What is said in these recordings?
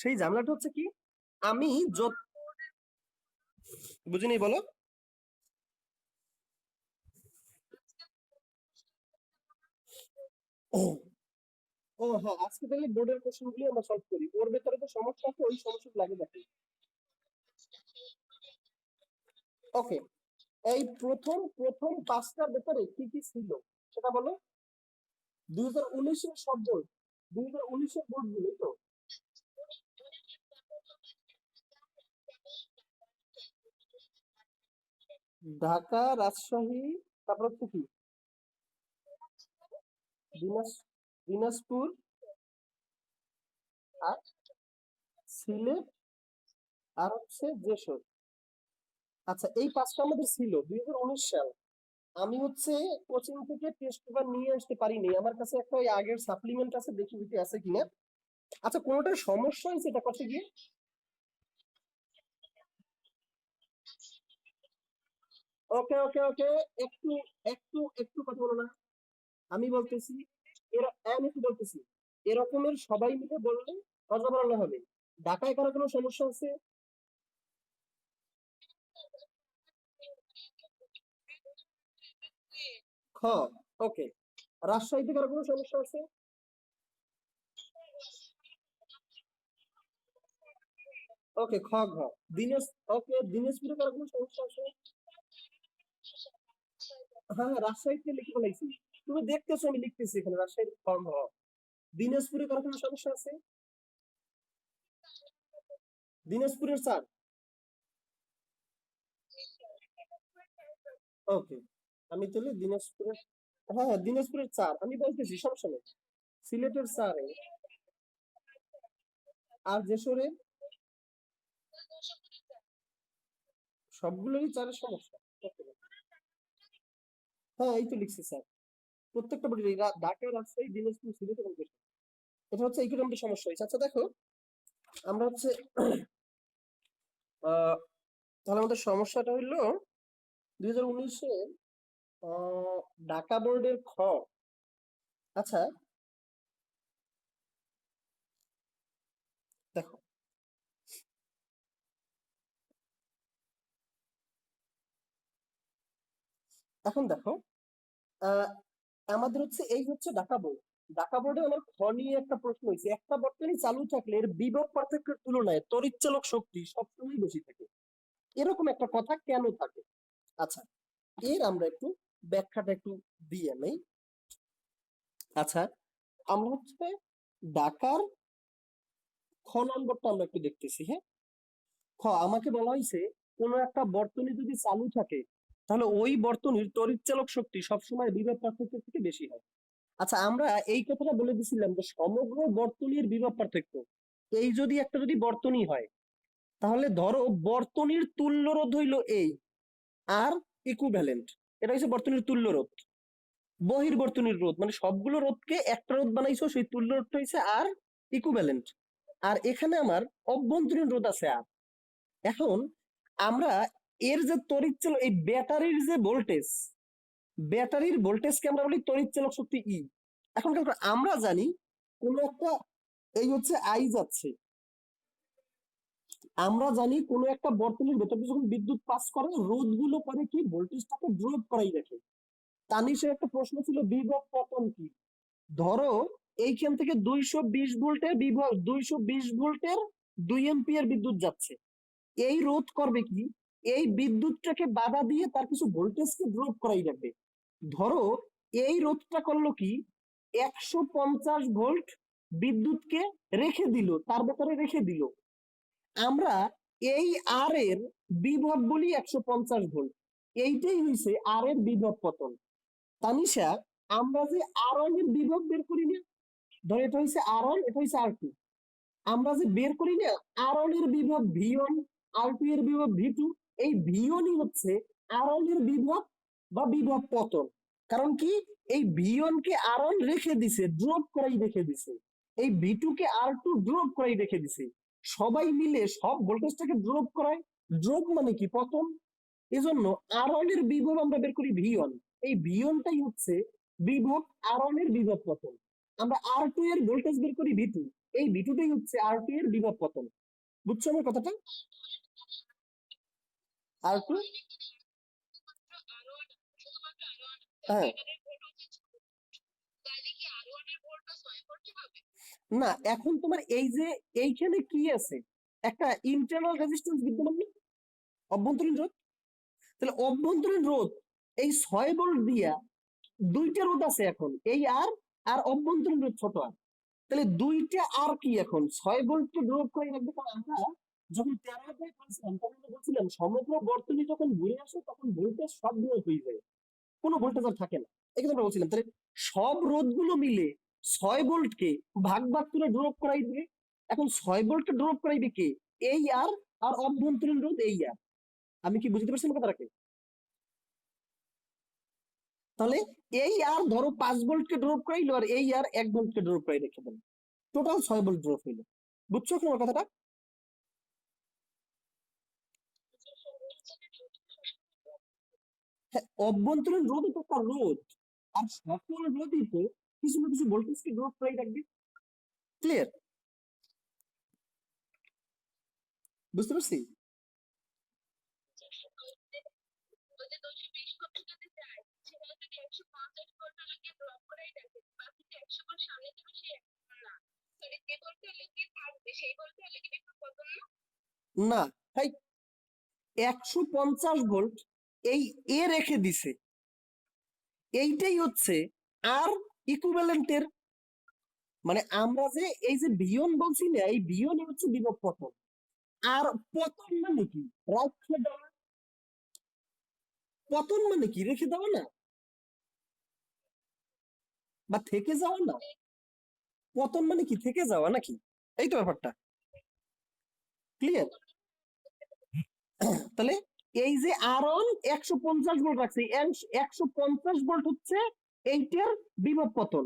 সেই ঝামেলাটা হচ্ছে কি, আমি যত বুঝিনি বলো। ও হ্যাঁ, আজকে তাহলে বোর্ডের কোশ্চেন গুলি আমরা সলভ করি, ওর ভেতরে তো সমস্যা আছে, ওই সমস্যা লাগে দেখি। ওকে, এই প্রথম প্রথম পাঁচটার ভেতরে কি কি ছিল সেটা বলো। 2019-এর সব বোর্ড, 2019-এর বোর্ড গুলোই তো। ঢাকা, রাজশাহী, তারপর হচ্ছে কি দিনাজ দিনাজপুর, আর সিলেট, আর হচ্ছে যশোর। আচ্ছা, এই পাঁচটা আমাদের ছিল 2019 সাল। আমি হচ্ছে কোচিং থেকে টেস্ট পেপার নিয়ে আসতে পারিনি, আমার কাছে একটা ওই আগের সাপ্লিমেন্ট আছে, দেখি ওইটি আছে কিনা। আচ্ছা, কোনোটার সমস্যা হয়েছে এটা করতে গিয়ে? ওকে ওকে ওকে, একটু একটু একটু কথা বলো না, আমি বলতেছি। আমি কি বলতেছি, এরকমের সবাই মিলে বললে অজবরল হবে। ঢাকায় কারো কোনো সমস্যা আছে? খ। ওকে, রাজশাহীতে কারো কোনো সমস্যা আছে? ওকে, খ ঘ। দিনাজ ওকে, দিনাজপুরে কারো কোনো সমস্যা আছে? হ্যাঁ হ্যাঁ, রাজশাহীতে লিখে ফেলাইছি। তুমি দেখতেছো আমি লিখতেছি এখানে রাজশাহীর ফর্ম হ। দিনাজপুরে কারো কোনো সমস্যা আছে? দিনাজপুরের স্যার। ওকে, আমি তাহলে দিনাজপুরের, হ্যাঁ হ্যাঁ, দিনাজপুরের স্যার আমি বলতেছি, সমস্যা নেই। সিলেটের স্যার, আর যশোরের সবগুলোরই চারের সমস্যা। Okay, হ্যাঁ এই তো লিখছি স্যার, প্রত্যেকটা বডি ঢাকা, রাজশাহী, দিনাজপুর, সিলেট এবং যশোর। এটা হচ্ছে এইগুলো আমাদের সমস্যা হয়েছে। আচ্ছা দেখো, আমরা হচ্ছে আহ তাহলে আমাদের সমস্যাটা হইলো 2019-এর ঢাকা বোর্ডের খ। আচ্ছা দেখো, এখন দেখো, আহ আমাদের হচ্ছে এই হচ্ছে ঢাকা বোর্ড। ঢাকা বোর্ডে আমার খ নিয়ে একটা প্রশ্ন হয়েছে, একটা বর্তনী চালু থাকলে এর বিভব পার্থক্যের তুলনায় তড়িৎচালক শক্তি সবসময় বেশি থাকে, এরকম একটা কথা কেন থাকে? আচ্ছা, এর আমরা একটু ব্যাখ্যাটা একটু দিয়ে নেই। আচ্ছা, আমরা হচ্ছে ঢাকার খ নম্বরটা আমরা একটু দেখতেছি, হ্যাঁ। খ, আমাকে বলা হয়েছে কোন একটা বর্তনী যদি চালু থাকে তাহলে ওই বর্তনীর তড়িৎচালক শক্তি সবসময় বিভব পার্থক্যের থেকে বেশি হয়। আচ্ছা, আমরা এই কথাটা বলে দিছিলাম যে সমগ্র বর্তনীর বিভব পার্থক্য, এই যদি একটা যদি বর্তনী হয়, তাহলে ধরো বর্তনীর তুল্য রোধ হইলো এই, আর ইকুইভ্যালেন্ট, এটা হচ্ছে বর্তনীর তুল্য রোধ। বহির্বর্তনীর রোধ মানে সবগুলো রোধকে একটা রোধ বানাইছো, সেই তুল্য রোধটা হচ্ছে আর ইকুইভ্যালেন্ট। আর এখানে আমার অভ্যন্তরীণ রোধ আছে আর। এখন আমরা এর যে তড়িৎ চালক, এই ব্যাটারির যে ভোল্টেজ, ব্যাটারির ভোল্টেজকে আমরা বলি তড়িৎ চালক শক্তি ই। এখন দেখো, আমরা জানি কোন একটা, এই হচ্ছে আই যাচ্ছে, আমরা জানি কোন একটা বর্তনীর ভেতর দিয়ে যখন বিদ্যুৎ পাস করে, রোধ গুলো করে কি ভোল্টেজটাকে ড্রপ করাই রাখে। তানিশের একটা প্রশ্ন ছিল বিভব পতন কি। ধরো এইখান থেকে 220 ভোল্টের বিভব, 220 ভোল্টের 2 এম্পিয়ার বিদ্যুৎ যাচ্ছে, এই রোধ করবে কি, এই বিদ্যুৎটাকে বাধা দিয়ে তার কিছু ভোল্টেজকে ড্রপ করাই রাখবে। ধরো এই রোধটা করলো কি, 150 ভোল্ট বিদ্যুৎকে রেখে দিল, তার ভেতরে রেখে দিল। আমরা এই আর এর বিভব বলি 150 ভোল্ট, এইটাই হয়েছে আর এর বিভব পতন। তানিশা, আমরা যে আর এর বিভব বের করি না, ধর এটা হচ্ছে আর ওয়ান, এটা হচ্ছে আর টু, আমরা যে বের করি না আর ওয়ান এর বিভব ভি 1, আর টু এর বিভব ভি 2, এই ভি 1ই হচ্ছে আর ওয়ান এর বিভব বা বিভব পতন। কারণ কি, এই ভি 1 কে আর 1 রেখে দিছে, ড্রপ করাই রেখে দিছে, এই ভি 2 কে আর 2 ড্রপ করাই রেখে দিছে, সবাই মিলে সব ভোল্টেজটাকে ড্রপ করায়। ড্রপ মানে কি, পতন। এজন্য আর 1 এর বিভব আমরা বের করি ভি 1, এই ভি 1টাই হচ্ছে বিভব আর 1 এর বিভব পতন। আমরা R2 এর ভোল্টেজ বের করি V2, এই V2টাই হচ্ছে R2 এর বিভব পতন। বুঝছো আমার কথাটা? R2, হ্যাঁ, না এখন তোমার এই যে এইখানে কি আছে, একটা ইন্টারনাল রেজিস্ট্যান্স বিদ্যমান নেই, অভ্যন্তরীণ রোধ। তাহলে অভ্যন্তরীণ রোধ এই 6 ভোল্ট দিয়া দুইটা রোধ আছে এখন, এই আর আর অভ্যন্তরীণ রোধ ছোট আর। তাহলে দুইটা আর কি এখন 6 ভোল্টকে ড্রপ করে রাখবে। কারণ আমরা যখন 13 অধ্যায় পড়ছিলাম তখন আমরা বলছিলাম সমগ্র বর্তনী যখন ঘুরে আসে তখন ভোল্টেজ সব ড্রপ হয়ে যায়, কোনো ভোল্টেজ আর থাকে না, এই কথা আমরা বলছিলাম। তাহলে সব রোধগুলো মিলে 6 ভোল্টকে ভাগ ভাগ করে ড্রপ করাই দিবে। এখন 6 ভোল্টকে ড্রপ করাইবে কে? এই আর আর অভ্যন্তরীণ রোধ এই আর। আমি কি বুঝতে পারছি কথাটাকে? তাহলে এই আর ধরো 5 ভোল্টকে ড্রপ করাইলো আর এই আর 1 ভোল্টকে ড্রপ করাই রেখে দিল, টোটাল 6 ভোল্ট ড্রপ হইলো। বুঝছো কি আমার কথাটা? হ্যাঁ, অভ্যন্তরীণ রোধ তো একটা রোধ, আর সকল রোধই তো কিছু না কিছু ভোল্টেজকে ড্রপ করাই রাখবে। ক্লিয়ার? বুঝতে পারছি? না ভাই, 150 ভোল্ট এই এ রেখে দিছে, এইটাই হচ্ছে আর ইকুইভ্যালেন্টের, মানে আমরা যে এই যে বিয়ন বলছি না, এই বিয়ন হচ্ছে বিভব পতন। আর পতন মানে কি? রেখে দেওয়া। পতন মানে কি? রেখে দেওয়া না, বা থেকে যাওয়া না। পতন মানে কি? থেকে যাওয়া নাকি? এই তো ব্যাপারটা। ক্লিয়ার? তাহলে এই যে আর অন 150 ভোল্ট রাখছে, 150 ভোল্ট হচ্ছে এইটার বিভব পতন,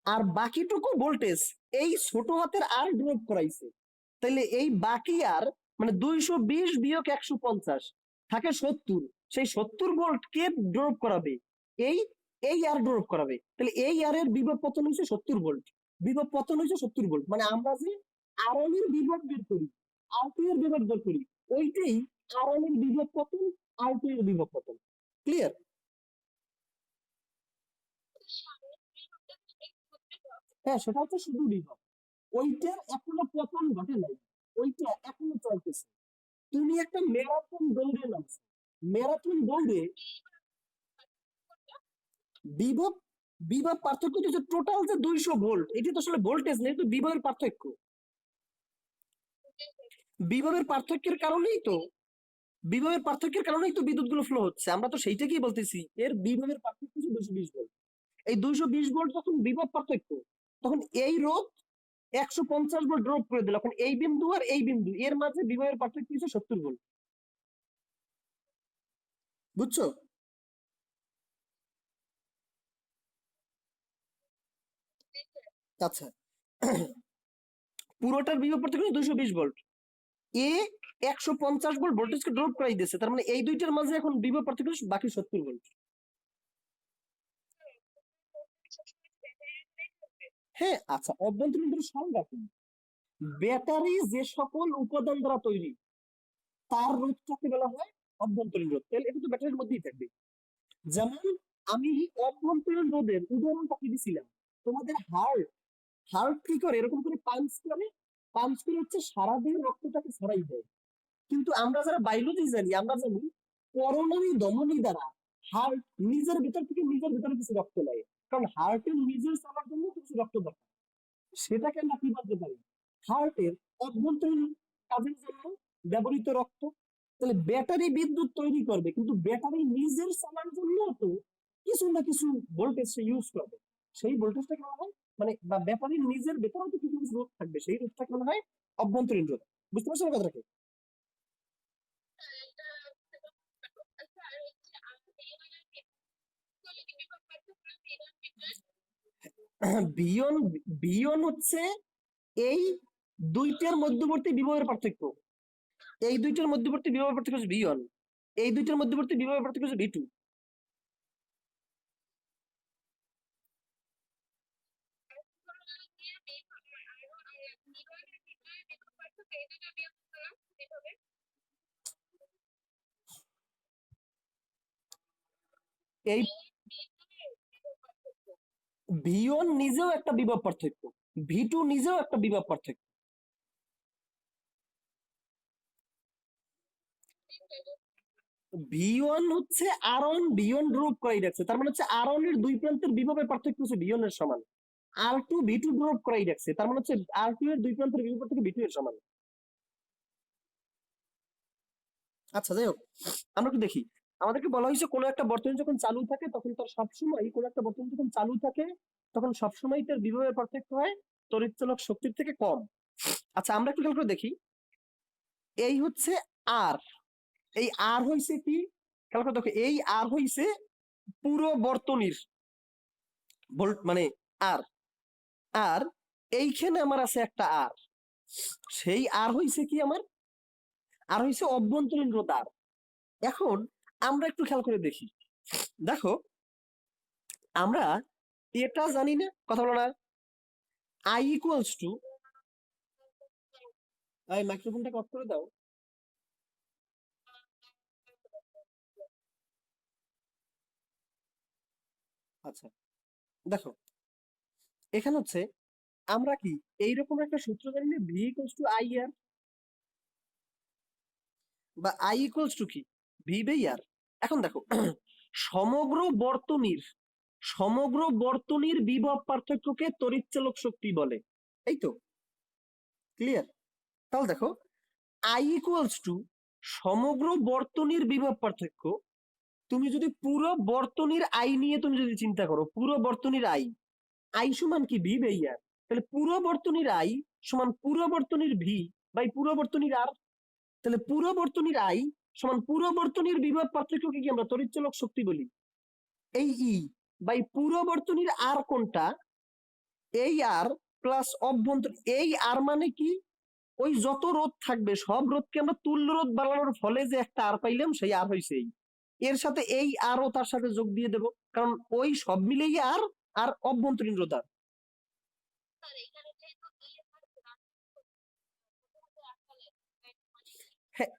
আর বাকিটুকু ভোল্টেজ এই ছোট হাতের আর ড্রপ করাইছে। তাহলে এই বাকি আর মানে 220 বিয়োগ 150 থাকে 70, সেই 70 ভোল্ট কে ড্রপ করাবে? এই এই আর ড্রপ করাবে। তাহলে এই আর এর বিভব পতন হচ্ছে 70 ভোল্ট, বিভব পতন হচ্ছে 70 ভোল্ট। মানে আমরা যে আর এর বিভব বের করি, আর2 এর বিভব বের করি, ওইটাই আর এর বিভব পতন, আর2 এর বিভব পতন। ক্লিয়ার? হ্যাঁ, সেটা হচ্ছে শুধু বিভব, ওইটার এখনো পতন ঘটে নাই, ওইটা এখনো চলতেছে। তুমি একটা ম্যারাথন দৌড়ে নামছো, ম্যারাথন দৌড়ে বিভব বিভব পার্থক্য তো টোটাল যে 200 ভোল্ট, এটি তো আসলে ভোল্টেজ নেই, তো বিভবের পার্থক্য। বিভবের পার্থক্যের কারণেই তো বিভবের পার্থক্যের কারণেই তো বিদ্যুৎ গুলো ফ্লো হচ্ছে, আমরা তো সেইটাকেই বলতেছি এর বিভবের পার্থক্য হচ্ছে 220 ভোল্ট। এই 220 ভোল্ট যখন বিভব পার্থক্য, তখন এই রোধ 150 ভোল্ট ড্রপ করে দিল, এখন এই বিন্দু আর এই বিন্দু এর মাঝে বিভবের পার্থক্য হচ্ছে 70 ভোল্ট। বুঝছো? আচ্ছা, পুরোটার বিভব পার্থক্য 220 ভোল্ট, এ 150 ভোল্ট ভোল্টেজকে ড্রপ করাই দিয়েছে, তার মানে এই দুইটার মাঝে এখন বিভব পার্থক্য বাকি 70 ভোল্ট। হ্যাঁ, আচ্ছা, অভ্যন্তরীণ সংজ্ঞা কি? ব্যাটারি যে সকল উপাদান দ্বারা তৈরি তার রোধটাকে বলা হয় অভ্যন্তরীণ রোধ। তাহলে এটা তো ব্যাটারির মধ্যেই থাকবে। যেমন আমি অভ্যন্তরীণ রোধের উদাহরণটা কি দিছিলাম, তোমাদের হার্ট, হার্ট কি করে? এরকম করে পাঞ্চ করে, পাঞ্চ করে হচ্ছে সারা দেহ রক্তটাকে ছড়াই দেয়। কিন্তু আমরা যারা বায়োলজি জানি, আমরা জানি করোনারি ধমনী দ্বারা হার্ট নিজের ভিতর থেকে নিজের ভিতরে কিছু রক্ত নেয়, কারণ হার্টের নিজের চলার জন্য কিছু রক্ত দরকার। সেটাকে আমরা কি বলতে পারি? হার্টের অভ্যন্তরীণ কাজের জন্য ব্যবহৃত রক্ত। তাহলে ব্যাটারি বিদ্যুৎ তৈরি করবে, কিন্তু ব্যাটারি নিজের চলার জন্য তো কিছু না কিছু ভোল্টেজ সে ইউজ করবে, সেই ভোল্টেজটা কেমন হয়, মানে বা ব্যাটারির নিজের ভেতরেও তো কিছু কিছু রোধ থাকবে, সেই রোধটা কেমন হয়? অভ্যন্তরীণ রোধ। বুঝতে পারছো কথাটাকে? বিয়ন, বিয়ন হচ্ছে এই দুইটার মধ্যবর্তী বিভবের পার্থক্য, এই দুইটার মধ্যবর্তী বিভবের পার্থক্য হচ্ছে বিয়ন, এই দুইটার মধ্যবর্তী বিভবের পার্থক্য হচ্ছে V2। এই V1 নিজেও একটা বিভব পার্থক্য, V2 নিজেও একটা বিভব পার্থক্য। V1 হচ্ছে R1 V1 ড্রপ করাই রাখছে, তার মানে হচ্ছে R1 এর দুই প্রান্তের বিভবের পার্থক্য হচ্ছে V1 এর সমান। R2 V2 ড্রপ করাই রাখছে, তার মানে হচ্ছে R2 এর দুই প্রান্তের বিভব পার্থক্য V2 এর সমান। আচ্ছা যাই হোক, আমরা একটু দেখি। আমাদেরকে বলা হয়েছে কোনো একটা বর্তনী যখন চালু থাকে তখন তার সবসময়, কোনো একটা বর্তনী যখন চালু থাকে তখন সবসময় তার বিভবের পার্থক্য হয় তড়িৎচালক শক্তির থেকে কম। আচ্ছা আমরা একটু খেয়াল করে দেখি, এই হচ্ছে আর, এই আর হইছে কি, খেয়াল করে দেখো, এই আর হইছে পুরো বর্তনীর মানে আর, আর এইখানে আমার আছে একটা আর, সেই আর হইছে কি আমার, আর হইছে অভ্যন্তরীণ রোধ আর। এখন আমরা একটু খেয়াল করে দেখি, দেখো আমরা এটা জানি না, কথা বলো না, আই ইকুয়ালস টু, এই মাইক্রোফোনটাকে অফ করে দাও। আচ্ছা দেখো, এখানে হচ্ছে আমরা কি এইরকম একটা সূত্র জানি না, ভি ইকুয়ালস টু আই আর, বা আই ইকুয়ালস টু কি, ভি বাই আর। এখন দেখো সমগ্র বর্তনীর, সমগ্র বর্তনীর বিভব পার্থক্যকে তড়িৎচালক শক্তি বলে, এই তো ক্লিয়ার। তাহলে দেখো আই ইকুয়ালস টু সমগ্র বর্তনীর বিভব পার্থক্য, তুমি যদি পুরো বর্তনীর আই নিয়ে তুমি যদি চিন্তা করো, পুরো বর্তনীর আই, আই সমান কি ভি বাই আর, তাহলে পুরো বর্তনীর আই সমান পুরো বর্তনীর ভি বাই পুরো বর্তনীর আর, তাহলে পুরো বর্তনীর আই সমান পুরো বর্তনীর বিভব পার্থক্যকে কি আমরা তড়িৎচালক শক্তি বলি। এই ই বাই পুরো বর্তনীর আর কোনটা, এই আর প্লাস অভ্যন্তর, এই আর মানে কি, ওই যত রোধ থাকবে সব রোধকে আমরা তুল্য রোধ বানানোর ফলে যে একটা আর পাইলাম সেই আর হইছে এই, এর সাথে এই আরও তার সাথে যোগ দিয়ে দেব, কারণ ওই সব মিলেই আর, আর অভ্যন্তরীণ রোধ আর। হ্যাঁ,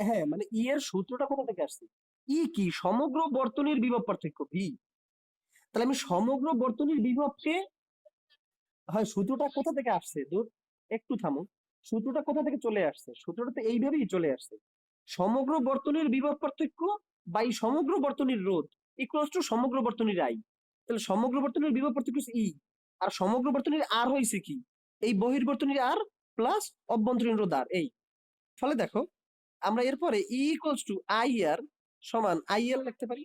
হ্যাঁ মানে ই এর সূত্রটা কোথা থেকে আসছে, ই কি সমগ্র বর্তনীর বিভব পার্থক্য ভি, তাহলে আমি সমগ্র বর্তনীর বিভবকে, হয় সূত্রটা কোথা থেকে আসছে দূর, একটু থামো, সূত্রটা কোথা থেকে চলে আসছে, সূত্রটা তো এইভাবেই চলে আসছে, সমগ্র বর্তনীর বিভব পার্থক্য বাই সমগ্র বর্তনীর রোধ ইকুয়ালস টু সমগ্র বর্তনীর আই, তাহলে সমগ্র বর্তনীর বিভব পার্থক্য ই, আর সমগ্র বর্তনীর আর হইছে কি, এই বহির্বর্তনীর আর প্লাস অভ্যন্তরীণ রোধ আর, এই ফলে দেখো আমরা এরপরে ই ইকুয়ালস টু আই আর সমান আই এল লিখতে পারি।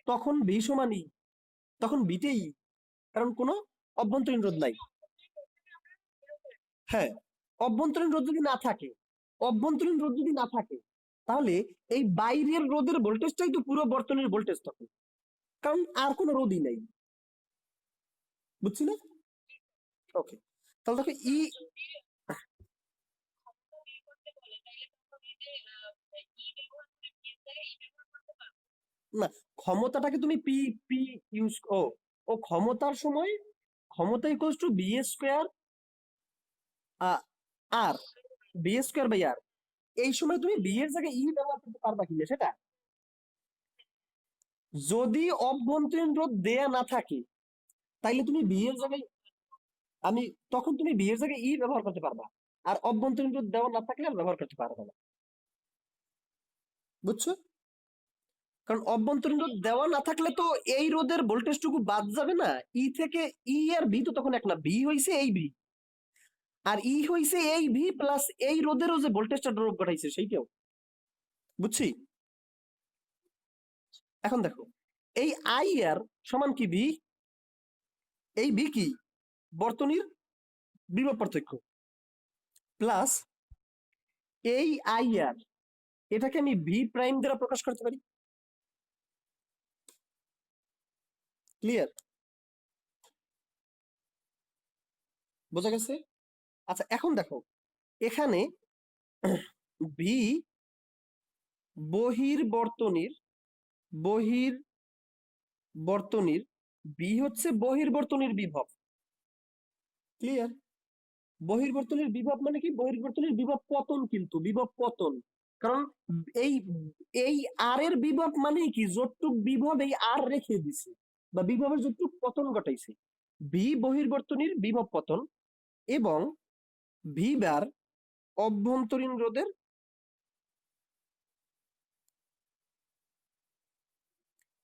তখন ভি সমান ই, তখন বিতেই, কারণ কোনো অভ্যন্তরীণ রোধ নাই। হ্যাঁ, অভ্যন্তরীণ রোধ যদি না থাকে, অভ্যন্তরীণ রোধ যদি না থাকে তাহলে এই বাইরের রোধের ভোল্টেজটাই তো পুরো বর্তনীর ভোল্টেজ তখন, কারণ আর কোনো রোধই নাই, বুঝছি না। ওকে, তাহলে দেখো ই, না ক্ষমতাটাকে তুমি পি, পি ইউজ, ও ও ক্ষমতার সময়, ক্ষমতা equals to B square R, B square by R, এই সময় তুমি বি এর জায়গায় ই ব্যবহার করতে পারবা কিনা সেটা, যদি অভ্যন্তরীণ রোধ দেয়া না থাকে তাইলে তুমি বি এর জায়গায়, আমি তখন তুমি বি এর জায়গায় ই ব্যবহার করতে পারবা, আর অভ্যন্তরীণ রোধ দেওয়া না থাকলে আর ব্যবহার করতে পারবে না, বুঝছো। কারণ অভ্যন্তরীণ রোধ দেওয়া না থাকলে তো এই রোধের ভোল্টেজটুকু বাদ যাবে না, ই থেকে, ই আর ভি তো তখন এক না, ভি হইছে এই ভি, আর ই হইছে এই ভি প্লাস এই রোধেরও যে ভোল্টেজটা ড্রপ ঘটাইছে সেইটাও, বুঝছি। এখন দেখো এই আই আর সমান কি ভি, এই ভি কি বর্তনীর বিভব পার্থক্য প্লাস এই আই আর, এটাকে আমি ভি প্রাইম দ্বারা প্রকাশ করতে পারি, ক্লিয়ার, বোঝা গেছে। আচ্ছা এখন দেখো এখানে ভি বহির্বর্তনীর বহির বর্তনীর বি হচ্ছে বহির্বর্তনীর বিভব। ক্লিয়ার? বহির্বর্তনীর বিভব মানে কি? বহির্বর্তনীর বিভব পতন, কিন্তু বিভব পতন। কারণ এই এই আর এর বিভব মানে কি? যতটুক বিভব এই আর রেখে দিছে বা বিভবের যতটুক পতন ঘটাইছে। ভি বহির্বর্তনীর বিভব পতন এবং ভি বার অভ্যন্তরীণ রোধের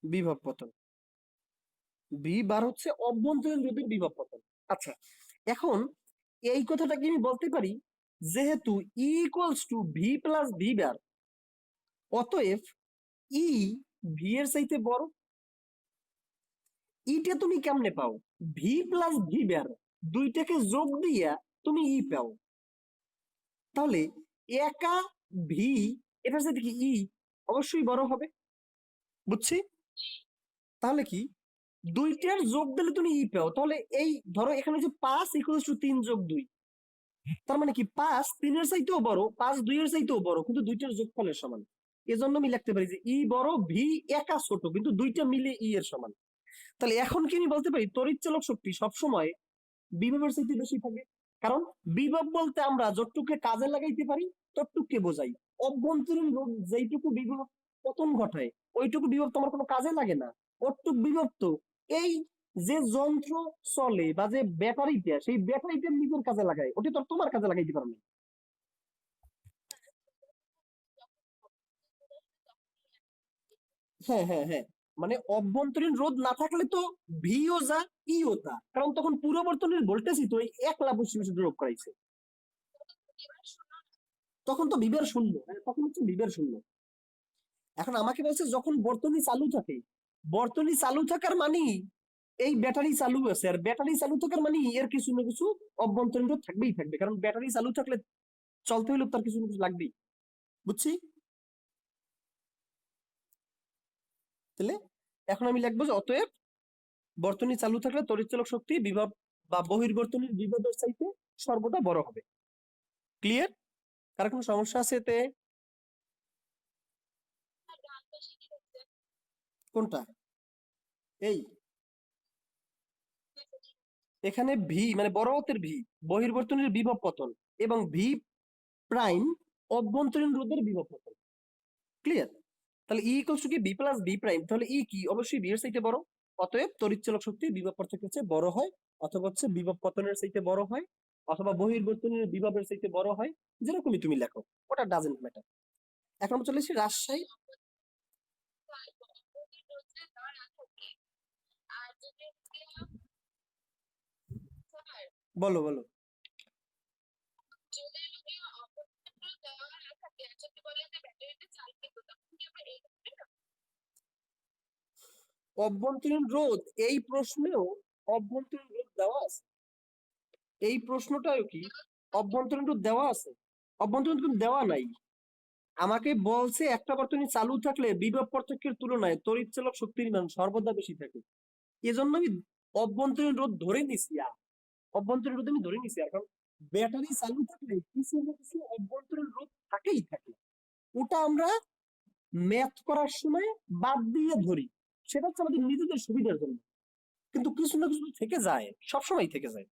বিভব পতন। ভি বার হচ্ছে অভ্যন্তরীণ রোধের বিভব পতন। আচ্ছা, এখন এই কথাটা কি আমি বলতে পারি, যেহেতু ই equals to V plus V বার, অতএব ই ভি এর চাইতে বড়। ইটা তুমি কেমনে পাও? ভি প্লাস ভি বার দুইটাকে যোগ দিয়া তুমি ই পাও। তাহলে একা ভি এটার সাথে কি ই অবশ্যই বড় হবে, বুঝছি? তাহলে কি দুইটার যোগ দিলে তুমি ই পাও। তাহলে এই ধরো এখানে যে 5 ইকুয়ালস টু 3 যোগ 2, তার মানে কি 5 3 এর চাইতেও বড়, 5 2 এর চাইতেও বড়, কিন্তু দুইটার যোগফলের সমান। এজন্য আমি লিখতে পারি যে ই বড়, ভি একা ছোট, কিন্তু দুইটা মিলে ই এর সমান। তাহলে এখন কি আমি বলতে পারি তড়িৎচালক শক্তি সবসময় বিভবের চাইতে বেশি থাকে। কারণ বিভব বলতে আমরা যতটুকু কাজে লাগাইতে পারি ততটুকুকে বোঝাই। অভ্যন্তরীণ রোধ যেইটুকু বিভব পতন ঘটায় ওইটুকু বিভব তোমার কোনো কাজে লাগে না। ওটুক বিভব তো এই যে যন্ত্র চলে বা যে ব্যাটারিটা, সেই ব্যাটারিটা নিজের কাজে লাগায়, ওটা তো তোমার কাজে লাগাইতে পারো না। হ্যাঁ হ্যাঁ হ্যাঁ, মানে অভ্যন্তরীণ রোধ না থাকলে তো ভিও যা ইও তা, কারণ তখন পুরো বর্তনীর ভোল্টেজই তো এই একলা বসে বসে প্রয়োগ করাইছে। তখন তো বিভের শূন্য, তখন হচ্ছে বিভের শূন্য। এখন আমাকে বলছে যখন বর্তনী চালু থাকে, বর্তনী চালু থাকার মানে এই ব্যাটারি চালু আছে, আর ব্যাটারি চালু থাকার মানে এর কিছু না কিছু অভ্যন্তরীণ রোধ থাকবেই থাকবে, কারণ ব্যাটারি চালু থাকলে চলতে হলে তার কিছু না কিছু লাগবেই, বুঝছি? তাহলে এখন আমি লিখবো যে অতএব বর্তনী চালু থাকলে তড়িৎচালক শক্তি বিভব বা বহির্বর্তনীর বিভবের চাইতে সর্বদা বড় হবে। ক্লিয়ার? কার কোনো সমস্যা আছে এতে? কোনটা? এই এখানে ভি মানে বড় হাতের ভি বহির্বর্তনীর বিভব পতন এবং ভি প্রাইম অভ্যন্তরীণ রোধের বিভব পতন। ক্লিয়ার? তাহলে ই ইকুয়ালস টু কি বি প্লাস বি প্রাইম, তাহলে ই কি অবশ্যই বি এর চাইতে বড়। অতএব তড়িৎচালক শক্তি বিভব পার্থক্যের চেয়ে বড় হয়, অথবা হচ্ছে বিভব পতনের চাইতে বড় হয়, অথবা বহির্বর্তনীর বিভবের চাইতে বড় হয়, যেরকমই তুমি লেখো, ওটা ডাজেন্ট ম্যাটার। এখন আমরা চলে এসেছি রাজশাহী। বলো বলো। অভ্যন্তরীণ রোধ এই প্রশ্নেও অভ্যন্তরীণ রোধ দেওয়া আছে। এই প্রশ্নটাও কি অভ্যন্তরীণ রোধ দেওয়া আছে? অভ্যন্তরীণ কিন্তু দেওয়া নাই। আমাকে বলছে একটা বর্তনী চালু থাকলে বিভব পার্থক্যের তুলনায় তড়িৎচালক শক্তির মান সর্বদা বেশি থাকে। এজন্য আমি অভ্যন্তরীণ রোধ ধরে নিছি। আর অভ্যন্তরীণ রোধ আমি ধরে নিছি, আর কারণ ব্যাটারি চালু থাকলে কিছু না কিছু অভ্যন্তরীণ রোধ থাকেই থাকে। ওটা আমরা ম্যাথ করার সময় বাদ দিয়ে ধরি, সেটা হচ্ছে আমাদের নিজেদের সুবিধার জন্য, কিন্তু কিছু না কিছু থেকে যায়, সবসময় থেকে যায়।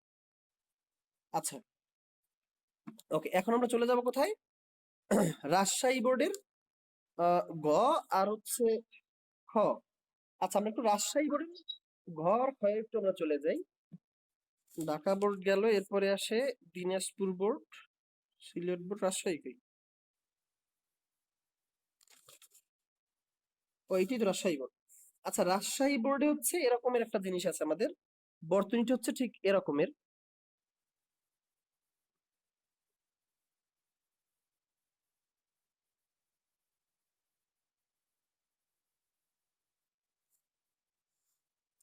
আচ্ছা, ওকে, এখন আমরা চলে যাব কোথায়? রাজশাহী বোর্ডের গ আর হচ্ছে খ। আচ্ছা, আমরা একটু রাজশাহী বোর্ডের ঘর ক্ষয়ে একটু আমরা চলে যাই। ঢাকা বোর্ড গেল, এরপরে আসে দিনাজপুর বোর্ড, সিলেট বোর্ড, রাজশাহী কই? ও এইটাই তো রাজশাহী বোর্ড। আচ্ছা, রাজশাহী বোর্ডে হচ্ছে এরকমের একটা জিনিস আছে, আমাদের বর্তনীটা হচ্ছে ঠিক এরকমের।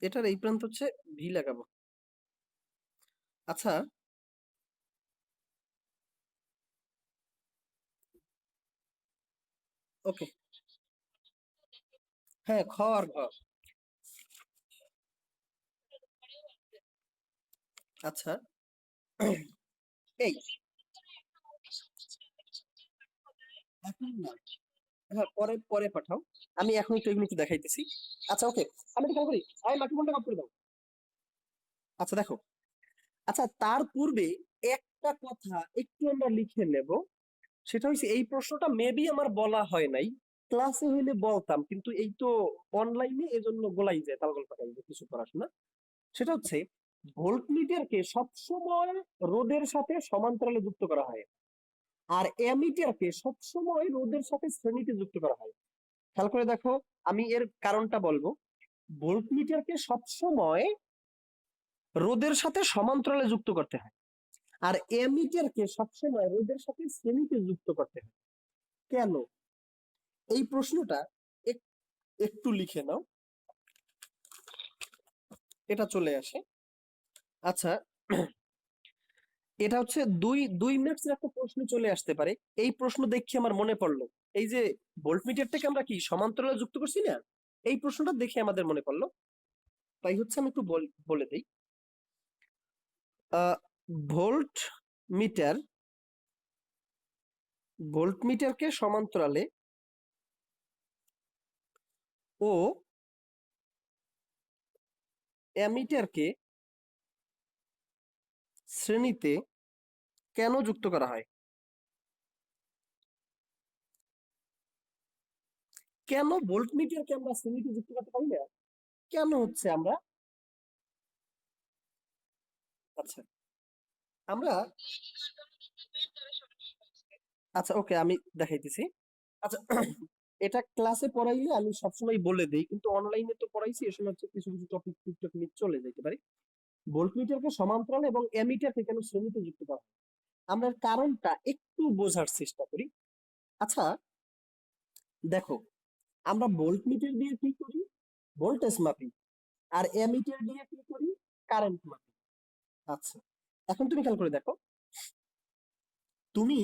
এটার এই প্রান্ত হচ্ছে ভি লাগাবো। আচ্ছা, ওকে, হ্যাঁ, খ আর ঘ। আচ্ছা, এই এখন না, হ্যাঁ, পরে পরে পাঠাও। আমি এখন একটু এগুলো একটু দেখাইতেছি। আচ্ছা ওকে, আমি একটু খেয়াল করি। আমি মাইক্রোফোনটা অফ করে দাও। আচ্ছা দেখো, আচ্ছা তার পূর্বে একটা কথা একটু আমরা লিখে নেব। সেটা হচ্ছে এই প্রশ্নটা মেবি আমার বলা হয় নাই, ক্লাসে হইলে বলতাম, কিন্তু এই তো অনলাইনে, এজন্য গোলাই যায়, তালগোল পাকাই যায় কিছু পড়াশোনা। সেটা হচ্ছে ভোল্টমিটারকে সবসময় রোদের সাথে সমান্তরালে যুক্ত করা হয়, আর অ্যামিটারকে সবসময় রোদের সাথে শ্রেণীতে যুক্ত করা হয়। খেয়াল করে দেখো, আমি এর কারণটা বলবো। ভোল্টমিটারকে সবসময় রোদের সাথে সমান্তরালে যুক্ত করতে হয়, আর অ্যামিটারকে সবসময় রোদের সাথে শ্রেণীতে যুক্ত করতে হয়। কেন? এই প্রশ্নটা একটু লিখে নাও, এটা চলে আসে। আচ্ছা, এটা হচ্ছে দুই দুই মার্কসের একটা প্রশ্ন চলে আসতে পারে। এই প্রশ্ন দেখে আমার মনে পড়লো, এই যে ভোল্টমিটারটাকে আমরা কি সমান্তরালে যুক্ত করছি না, এই প্রশ্নটা দেখে আমাদের মনে পড়লো। তাই হচ্ছে আমি একটু বলে দিই। ভোল্ট মিটার ভোল্টমিটারকে সমান্তরালে ও অ্যামিটারকে শ্রেণীতে কেন যুক্ত করা হয়? কেন ভোল্টমিটারকে আমরা শ্রেণীতে যুক্ত করতে পারি না? কেন হচ্ছে আমরা, আচ্ছা আমরা, আচ্ছা ওকে, আমি দেখাইতেছি। আচ্ছা, এটা ক্লাসে পড়াইলে আমি সবসময় বলে দেই, কিন্তু অনলাইনে তো পড়াইছি, এর সময় হচ্ছে কিছু কিছু টপিক টুকটাক মিস চলে যেতে পারে। ভোল্টমিটারকে সমান্তরাল এবং অ্যামিটারকে কেন শ্রেণীতে যুক্ত করা হয়, আমরা এর কারণটা একটু বোঝার চেষ্টা করি। আচ্ছা দেখো, আমরা ভোল্টমিটার দিয়ে কি করি? ভোল্টেজ মাপি। আর অ্যামিটার দিয়ে কি করি? কারেন্ট মাপি। আচ্ছা, এখন তুমি খেয়াল করে দেখো, তুমি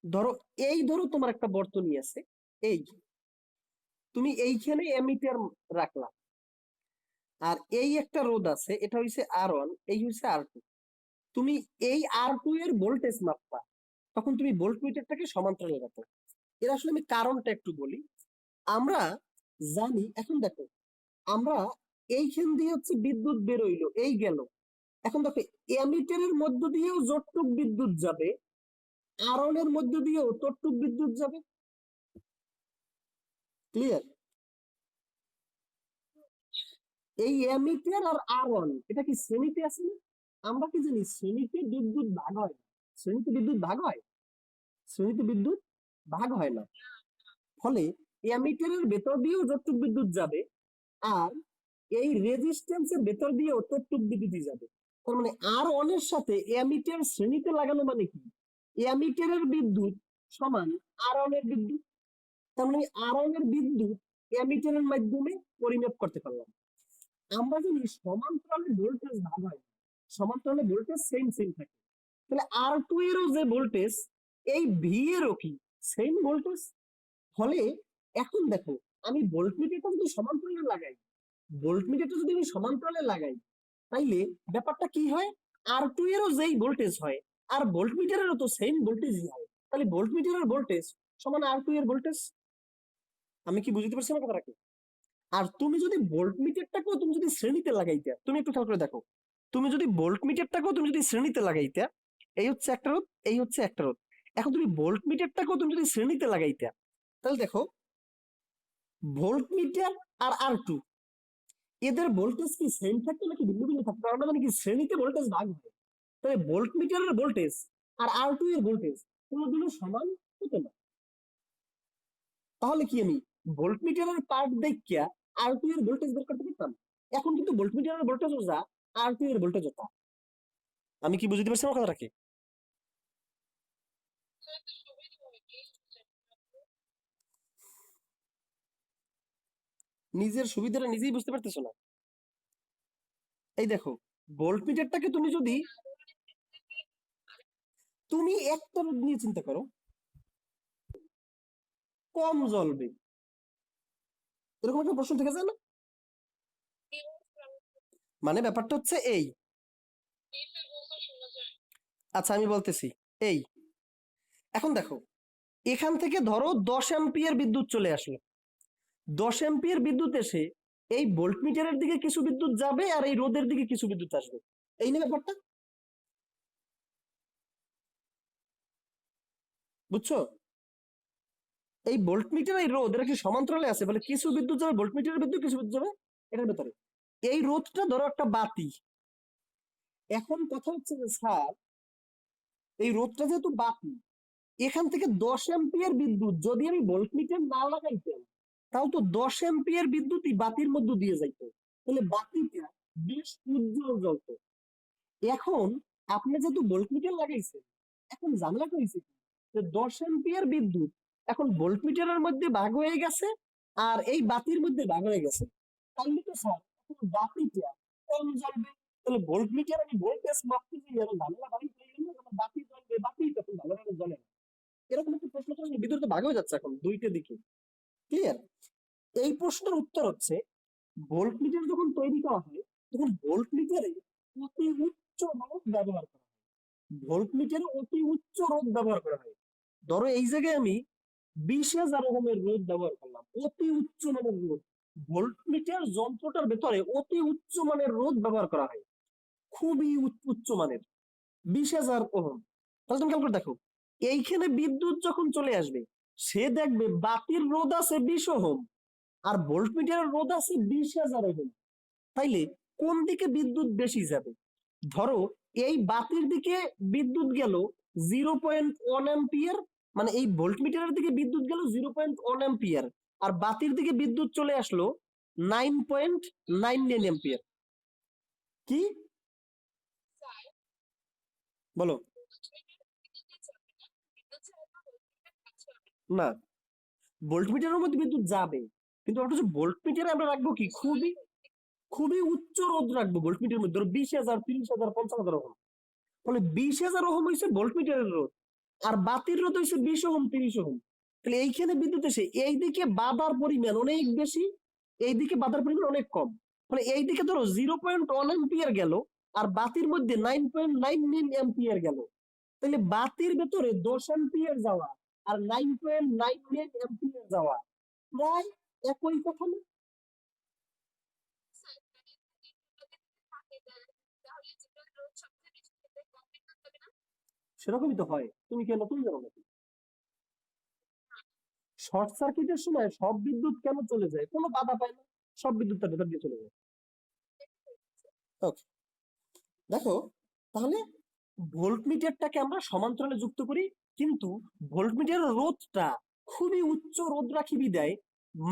ধরো, এই ধরো তোমার একটা বর্তনী আছে, এই তুমি এইখানে অ্যামিটার রাখলা, আর এই একটা রোধ আছে, এটা হইছে R1, এই হইছে R2। তুমি এই R2 এর ভোল্টেজ মাপবা, তখন তুমি ভোল্টমিটারটাকে সমান্তরালে রাখো। এর আসলে আমি কারণটা একটু বলি। আমরা জানি, এখন দেখো, আমরা এইখান দিয়ে হচ্ছে বিদ্যুৎ বেরোইলো, এই গেল। এখন দেখো, অ্যামিটারের মধ্য দিয়েও যতটুক বিদ্যুৎ যাবে, R1 এর মধ্য দিয়েও ততটুক বিদ্যুৎ যাবে। ক্লিয়ার? এই অ্যামিটার আর R1 এটা কি শ্রেণীতে আছে না? আমরা কি জানি শ্রেণীতে বিদ্যুৎ ভাগ হয়? শ্রেণীতে বিদ্যুৎ ভাগ হয়? শ্রেণীতে বিদ্যুৎ ভাগ হয় না। ফলে অ্যামিটারের ভেতর দিয়েও যতটুক বিদ্যুৎ যাবে, আর এই রেজিস্ট্যান্সের ভেতর দিয়েও ততটুক বিদ্যুৎই যাবে। তার মানে R1 এর সাথে অ্যামিটার শ্রেণীতে লাগানো মানে কি? অ্যামিটারের বিদ্যুৎ সমান R1 এর বিদ্যুৎ। তার মানে R1 এর বিদ্যুৎ অ্যামিটারের মাধ্যমে পরিমাপ করতে পারলাম। আমরা জানি সমান্তরালে ভোল্টেজ ভাগ হয়, সমান্তরালে ভোল্টেজ সেম সেম থাকে। তাহলে R2 এরও যে ভোল্টেজ, এই ভি এরও কি সেম ভোল্টেজ। ফলে এখন দেখো, আমি ভোল্টমিটারটা যদি সমান্তরালে লাগাই, ভোল্টমিটারটা যদি আমি সমান্তরালে লাগাই, তাইলে ব্যাপারটা কি হয়? R2 এরও যেই ভোল্টেজ হয়, আর ভোল্টমিটারেরও তো সেম ভোল্টেজই হয়। তাহলে ভোল্টমিটারের ভোল্টেজ সমান R2 এর ভোল্টেজ। আমি কি বুঝতে পারছি না কথাটা কি? আর তুমি যদি ভোল্টমিটারটাকেও তুমি যদি শ্রেণীতে লাগাইতে, তুমি একটু খেয়াল করে দেখো, তুমি যদি ভোল্টমিটারটাকেও তুমি যদি শ্রেণীতে লাগাইতে, এই হচ্ছে একটা রোধ, এই হচ্ছে একটা রোধ। এখন তুমি ভোল্টমিটারটাকেও তুমি যদি শ্রেণীতে লাগাইতে, তাহলে দেখো, ভোল্টমিটার আর R2, এদের ভোল্টেজ কি সেম থাকতো নাকি ভিন্ন ভিন্ন থাকতো? আমরা মানে কি শ্রেণীতে ভোল্টেজ ভাগ হয়, তাহলে ভোল্টমিটারের ভোল্টেজ আর R2 এর ভোল্টেজ কোনোদিনও সমান হতো না। তাহলে কি আমি ভোল্টমিটারের পার্ট দেখিয়া R2 এর ভোল্টেজ বের করতে পারতাম? এখন কিন্তু ভোল্টমিটারের ভোল্টেজও যা, R2 এর ভোল্টেজও তা। আমি কি বুঝতে পারছি আমার কথাটা কি? নিজের সুবিধাটা নিজেই বুঝতে পারতেছো না? এই দেখো, ভোল্টমিটারটাকে তুমি যদি, তুমি একটা রোধ নিয়ে চিন্তা করো, কম জ্বলবে, এরকম একটা প্রশ্ন থেকে যায় না? মানে ব্যাপারটা হচ্ছে এই, আচ্ছা আমি বলতেছি, এই এখন দেখো, এখান থেকে ধরো 10 অ্যাম্পিয়ার বিদ্যুৎ চলে আসলো, 10 অ্যাম্পিয়ার বিদ্যুৎ এসে এই ভোল্টমিটারের দিকে কিছু বিদ্যুৎ যাবে আর এই রোদের দিকে কিছু বিদ্যুৎ আসবে, এই নিয়ে ব্যাপারটা বুঝছো? এই ভোল্টমিটার এই রোদ এরা কি সমান্তরালে আছে, বলে কিছু বিদ্যুৎ যাবে ভোল্টমিটারের বিদ্যুৎ, কিছু বিদ্যুৎ যাবে এটার ভেতরে। এই রোদটা ধরো একটা বাতি। এখন কথা হচ্ছে যে স্যার এই রোদটা যেহেতু বাতি, এখান থেকে 10 অ্যাম্পিয়ার বিদ্যুৎ যদি আমি ভোল্টমিটার না লাগাইতাম, তাও তো 10 অ্যাম্পিয়ার বিদ্যুৎই বাতির মধ্যে দিয়ে যাইতো, তাহলে বাতিটা বেশ উজ্জ্বল জ্বলতো। এখন আপনি যেহেতু ভোল্টমিটার লাগাইছেন, এখন ঝামেলাটা হয়েছে কি, যে 10 অ্যাম্পিয়ার বিদ্যুৎ এখন ভোল্টমিটারের মধ্যে ভাগ হয়ে গেছে আর এই বাতির মধ্যে ভাগ হয়ে গেছে। তাহলে তো স্যার এখন বাতিটা কম জ্বলবে, তাহলে ভোল্টমিটার আমি ভোল্টেজ মাপতে যাই আর ঝামেলা বাড়ি হয়ে গেলে যখন বাতি জ্বলবে, বাতি তখন ভালোভাবে জ্বলে না। এরকম একটা প্রশ্ন তো বিদ্যুৎ তো ভাগ হয়ে যাচ্ছে এখন দুইটা দিকে। ক্লিয়ার? এই প্রশ্নের উত্তর হচ্ছে ভোল্টমিটার যখন তৈরি করা হয় তখন ভোল্টমিটারে অতি উচ্চ রোধ ব্যবহার করা হয়, ভোল্টমিটারে অতি উচ্চ রোধ ব্যবহার করা হয়। ধরো এই জায়গায় আমি 20,000 ওহমের রোধ ব্যবহার করলাম, অতি উচ্চ মানের রোধ। ভোল্টমিটার যন্ত্রটার ভেতরে অতি উচ্চ মানের রোধ ব্যবহার করা হয়, খুবই উচ্চ মানের 20,000 ওহম। তাহলে তুমি খেয়াল করে দেখো, এইখানে বিদ্যুৎ যখন চলে আসবে সে দেখবে বাতির রোধ আছে 20 ওহম আর ভোল্টমিটারের রোধ আছে 20,000 ওহম। তাইলে কোন দিকে বিদ্যুৎ বেশি যাবে? ধরো এই বাতির দিকে বিদ্যুৎ গেল 0.1 অ্যাম্পিয়ার, মানে এই ভোল্টমিটারের দিকে বিদ্যুৎ গেল 0.1 অ্যাম্পিয়ার আর বাতির দিকে বিদ্যুৎ চলে আসলো 9.99 অ্যাম্পিয়ার। কি বলো? না, ভোল্টমিটারের মধ্যে বিদ্যুৎ যাবে, কিন্তু ওটা হচ্ছে ভোল্টমিটারে আমরা রাখবো কি খুবই খুবই উচ্চ রোধ রাখবো ভোল্টমিটারের মধ্যে, ধরো 20,000, 30,000, 50,000 ওহম। তাহলে 20,000 ওহম হয়েছে ভোল্টমিটারের রোধ আর বাতির রোধ হয়েছে 20 ওহম, 30 ওহম। তাহলে এইখানে বিদ্যুৎ এসে এইদিকে বাধার পরিমাণ অনেক বেশি, এইদিকে বাধার পরিমাণ অনেক কম। মানে এইদিকে ধরো 0.1 অ্যাম্পিয়ার গেল আর বাতির মধ্যে 9.99 অ্যাম্পিয়ার গেল, তাহলে বাতির ভেতরে 10 অ্যাম্পিয়ার যাওয়া আর 9.99 অ্যাম্পিয়ার যাওয়া প্রায় একই কথা না? সেরকমই তো হয়, তুমি কেন তুমি জানো নাকি? শর্ট সার্কিটের সময় সব বিদ্যুৎ কেন চলে যায়, কোনো বাধা পায় না, সব বিদ্যুৎ তার ভেতর দিয়ে চলে যায়। ওকে, দেখো তাহলে ভোল্টমিটারটাকে আমরা সমান্তরালে যুক্ত করি, কিন্তু ভোল্টমিটারের রোধটা খুবই উচ্চ রোধ রাখি বিদায়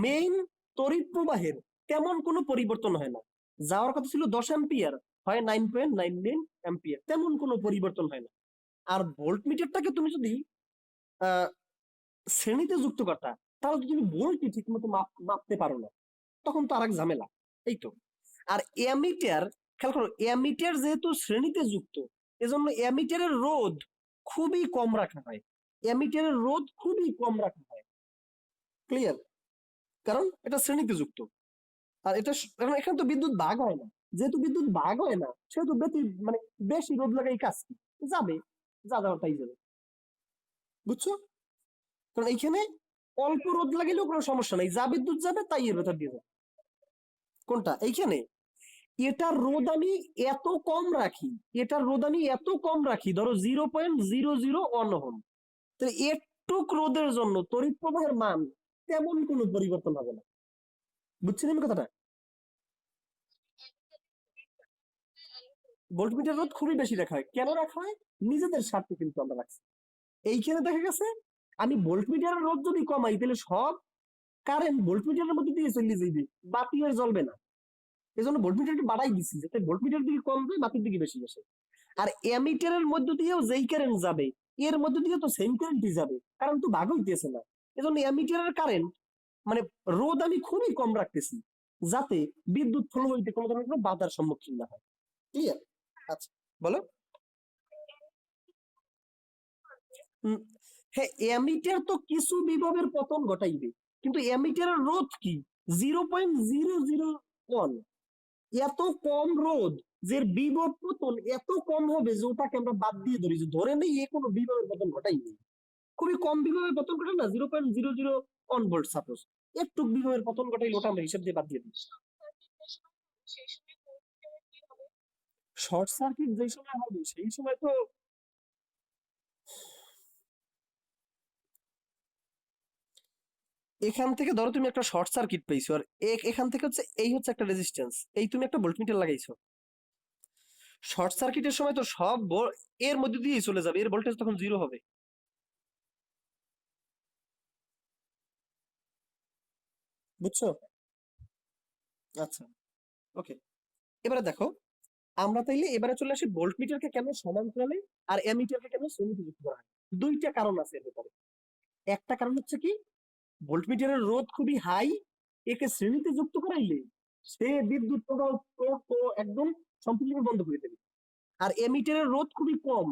মেইন তড়িৎ প্রবাহের তেমন কোনো পরিবর্তন হয় না। যাওয়ার কথা ছিল 10 অ্যাম্পিয়ার, হয় 9.99 অ্যাম্পিয়ার, তেমন কোনো পরিবর্তন হয় না। আর ভোল্টমিটারটাকে তুমি যদি আহ শ্রেণীতে যুক্ত করতা, তাহলে তো তুমি ভোল্টই ঠিক মতো মাপতে পারো না, তখন তো আর এক ঝামেলা। এই তো। আর অ্যামিটার, খেয়াল করো অ্যামিটার যেহেতু শ্রেণীতে যুক্ত, এজন্য অ্যামিটারের রোধ খুবই কম রাখা হয়, অ্যামিটারের রোধ খুবই কম রাখা হয়। ক্লিয়ার? কারণ এটা শ্রেণীতে যুক্ত আর এটা কারণ এখানে তো বিদ্যুৎ ভাগ হয় না, যেহেতু বিদ্যুৎ ভাগ হয় না সেহেতু মানে বেশি রোধ লাগাই কাজ কি যাবে, যা যাওয়ার তাই যাবে। বুঝছো? কারণ এইখানে অল্প রোধ লাগিলেও কোনো সমস্যা নাই, যা বিদ্যুৎ যাবে তাই এর ভেতর দিয়ে যাবে। কোনটা? এইখানে এটার রোধ আমি এত কম রাখি, এটার রোধ আমি এত কম রাখি, ধরো 0.001 ওহম, তাহলে একটুক রোধের জন্য তড়িৎ প্রবাহের মান তেমন কোনো পরিবর্তন হবে না। বুঝছেন আমি কথাটা? ভোল্টমিটার রোধ খুবই বেশি রাখা হয়, কেন রাখা হয়? নিজেদের স্বার্থে কিন্তু আমরা রাখছি। এইখানে দেখা গেছে আমি ভোল্টমিটারের রোধ যদি কমাই তাহলে সব কারেন্ট ভোল্টমিটারের মধ্যে দিয়ে চলে যাবে, বাতি আর জ্বলবে না। এই জন্য ভোল্টমিটারটা বাড়াই দিচ্ছি যাতে ভোল্টমিটার দিকে কম যায়, বাতির দিকে বেশি আসে। আর অ্যামিটারের মধ্য দিয়েও যেই কারেন্ট যাবে এর মধ্য দিয়ে তো সেম কারেন্টই যাবে, কারণ তো ভাগ হইতেছে না। এজন্য অ্যামিটারের কারেন্ট মানে রোধ আমি খুবই কম রাখতেছি যাতে বিদ্যুৎ ফ্লো হইতে কোনো ধরনের কোনো বাধার সম্মুখীন না হয়। ক্লিয়ার? আচ্ছা, বলো। উম, হ্যাঁ, অ্যামিটার তো কিছু বিভবের পতন ঘটাইবে, কিন্তু অ্যামিটারের রোধ কি 0.001, এত কম রোধ যে বিভব পতন এত কম হবে যে ওটাকে আমরা বাদ দিয়ে ধরি, যে ধরে নেই এ কোনো বিভবের পতন ঘটাইনি, খুবই কম বিভবের পতন ঘটে না, 0.00 ভোল্ট সাপোজ, একটু বিভবের পতন ঘটাইলে ওটা আমরা হিসাব দিয়ে বাদ দিয়ে দিই। শর্ট সার্কিট যে সময় হবে সেই সময় তো এখান থেকে ধরো তুমি একটা শর্ট সার্কিট পেয়েছো, আর এখান থেকে হচ্ছে এই হচ্ছে একটা রেজিস্ট্যান্স, এই তুমি একটা ভোল্টমিটার লাগাইছো, শর্ট সার্কিটের সময় তো সব এর মধ্যে দিয়েই চলে যাবে, এর ভোল্টেজ তখন 0 হবে। বুঝছো? আচ্ছা, ওকে। এবারে দেখো, আমরা তাইলে এবারে চলে আসি ভোল্টমিটারকে কেন সমান্তরালে আর অ্যামিটারকে কেন শ্রেণীতে যুক্ত করা হয়। দুইটা কারণ আছে এর ব্যাপারে। একটা কারণ হচ্ছে কি, ভোল্টমিটারের রোধ খুবই হাই, একে শ্রেণীতে যুক্ত করাইলে সে বিদ্যুৎ প্রবাহ একদম সম্পূর্ণরূপে বন্ধ করে দেবে। আর এমিটারের রোধ খুবই কম,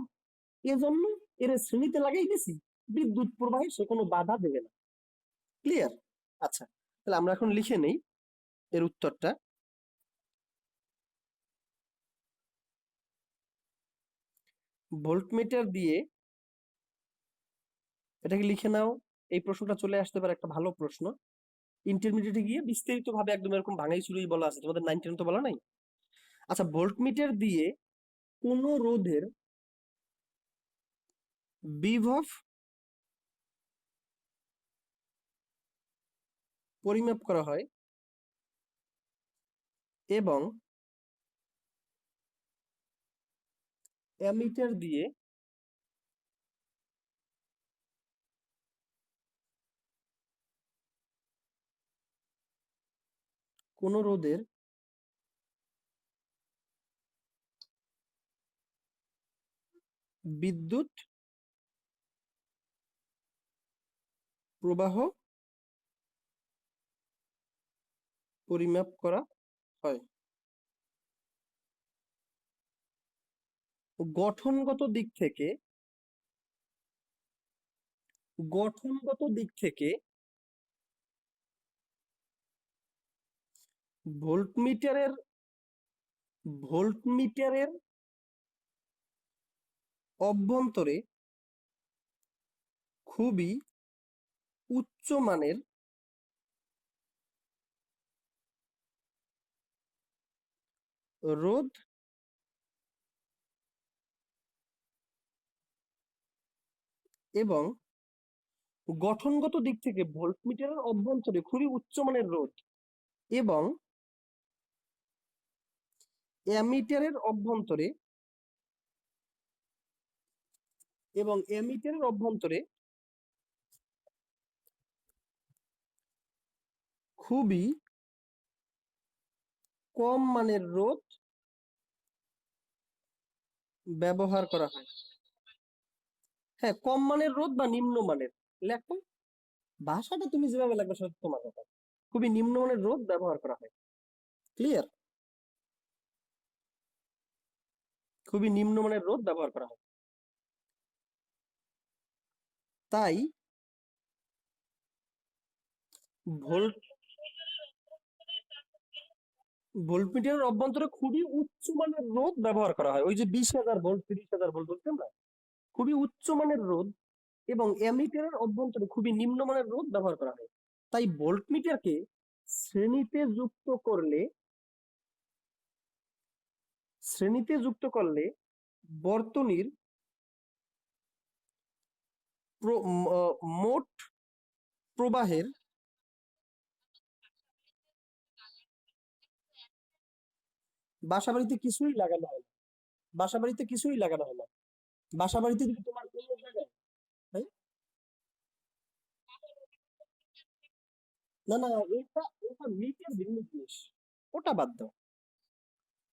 এজন্য এর শ্রেণীতে লাগাই দিছি, বিদ্যুৎ প্রবাহে সে কোনো বাধা দেবে না। ক্লিয়ার? আচ্ছা, তাহলে আমরা এখন লিখে নেই এর উত্তরটা। ভোল্টমিটার দিয়ে, এটাকে লিখে নাও, এই প্রশ্নটা চলে আসতে পারে, একটা ভালো প্রশ্ন। ইন্টারমিডিয়েটে গিয়ে বিস্তারিত ভাবে একদম এরকম ভাঙাই চুরি বলা আছে, তোমাদের 9 10 তো বলা নাই। আচ্ছা, ভোল্টমিটার দিয়ে কোন রোধের বিভব পরিমাপ করা হয় এবং অ্যামিটার দিয়ে কোন রোধের বিদ্যুৎ প্রবাহ পরিমাপ করা হয়। গঠনগত দিক থেকে, গঠনগত দিক থেকে ভোল্টমিটারের ভোল্টমিটারের অভ্যন্তরে খুবই উচ্চমানের রোধ এবং গঠনগত দিক থেকে ভোল্টমিটারের অভ্যন্তরে খুবই উচ্চমানের রোধ এবং অ্যামিটারের অভ্যন্তরে খুবই কম মানের রোধ ব্যবহার করা হয়। হ্যাঁ, কম মানের রোধ বা নিম্নমানের, লেখো, ভাষাটা তুমি যেভাবে লাগবে সেটা তোমার কথা। খুবই নিম্নমানের রোধ ব্যবহার করা হয়। ক্লিয়ার? খুবই নিম্নমানের রোধ ব্যবহার করা হয়। তাই ভোল্ট ভোল্টমিটারের অভ্যন্তরে খুবই উচ্চমানের রোধ ব্যবহার করা হয়। ওই যে 20,000 ভোল্ট 30,000 ভোল্ট বলছিলাম না, খুবই উচ্চমানের রোধ এবং অ্যামিটারের অভ্যন্তরে খুবই নিম্নমানের রোধ ব্যবহার করা হয়। তাই ভোল্টমিটারকে শ্রেণীতে যুক্ত করলে বর্তনীর মোট প্রবাহের বাসাবাড়িতে কিছুই লাগানো হয় না। বাসাবাড়িতে কিছুই লাগানো হয় না। বাসাবাড়িতে যদি তোমার কোনো জায়গায়, হ্যাঁ? না না, এটা ওটা মিটার ভিন্ন জিনিস, ওটা বাদ দাও।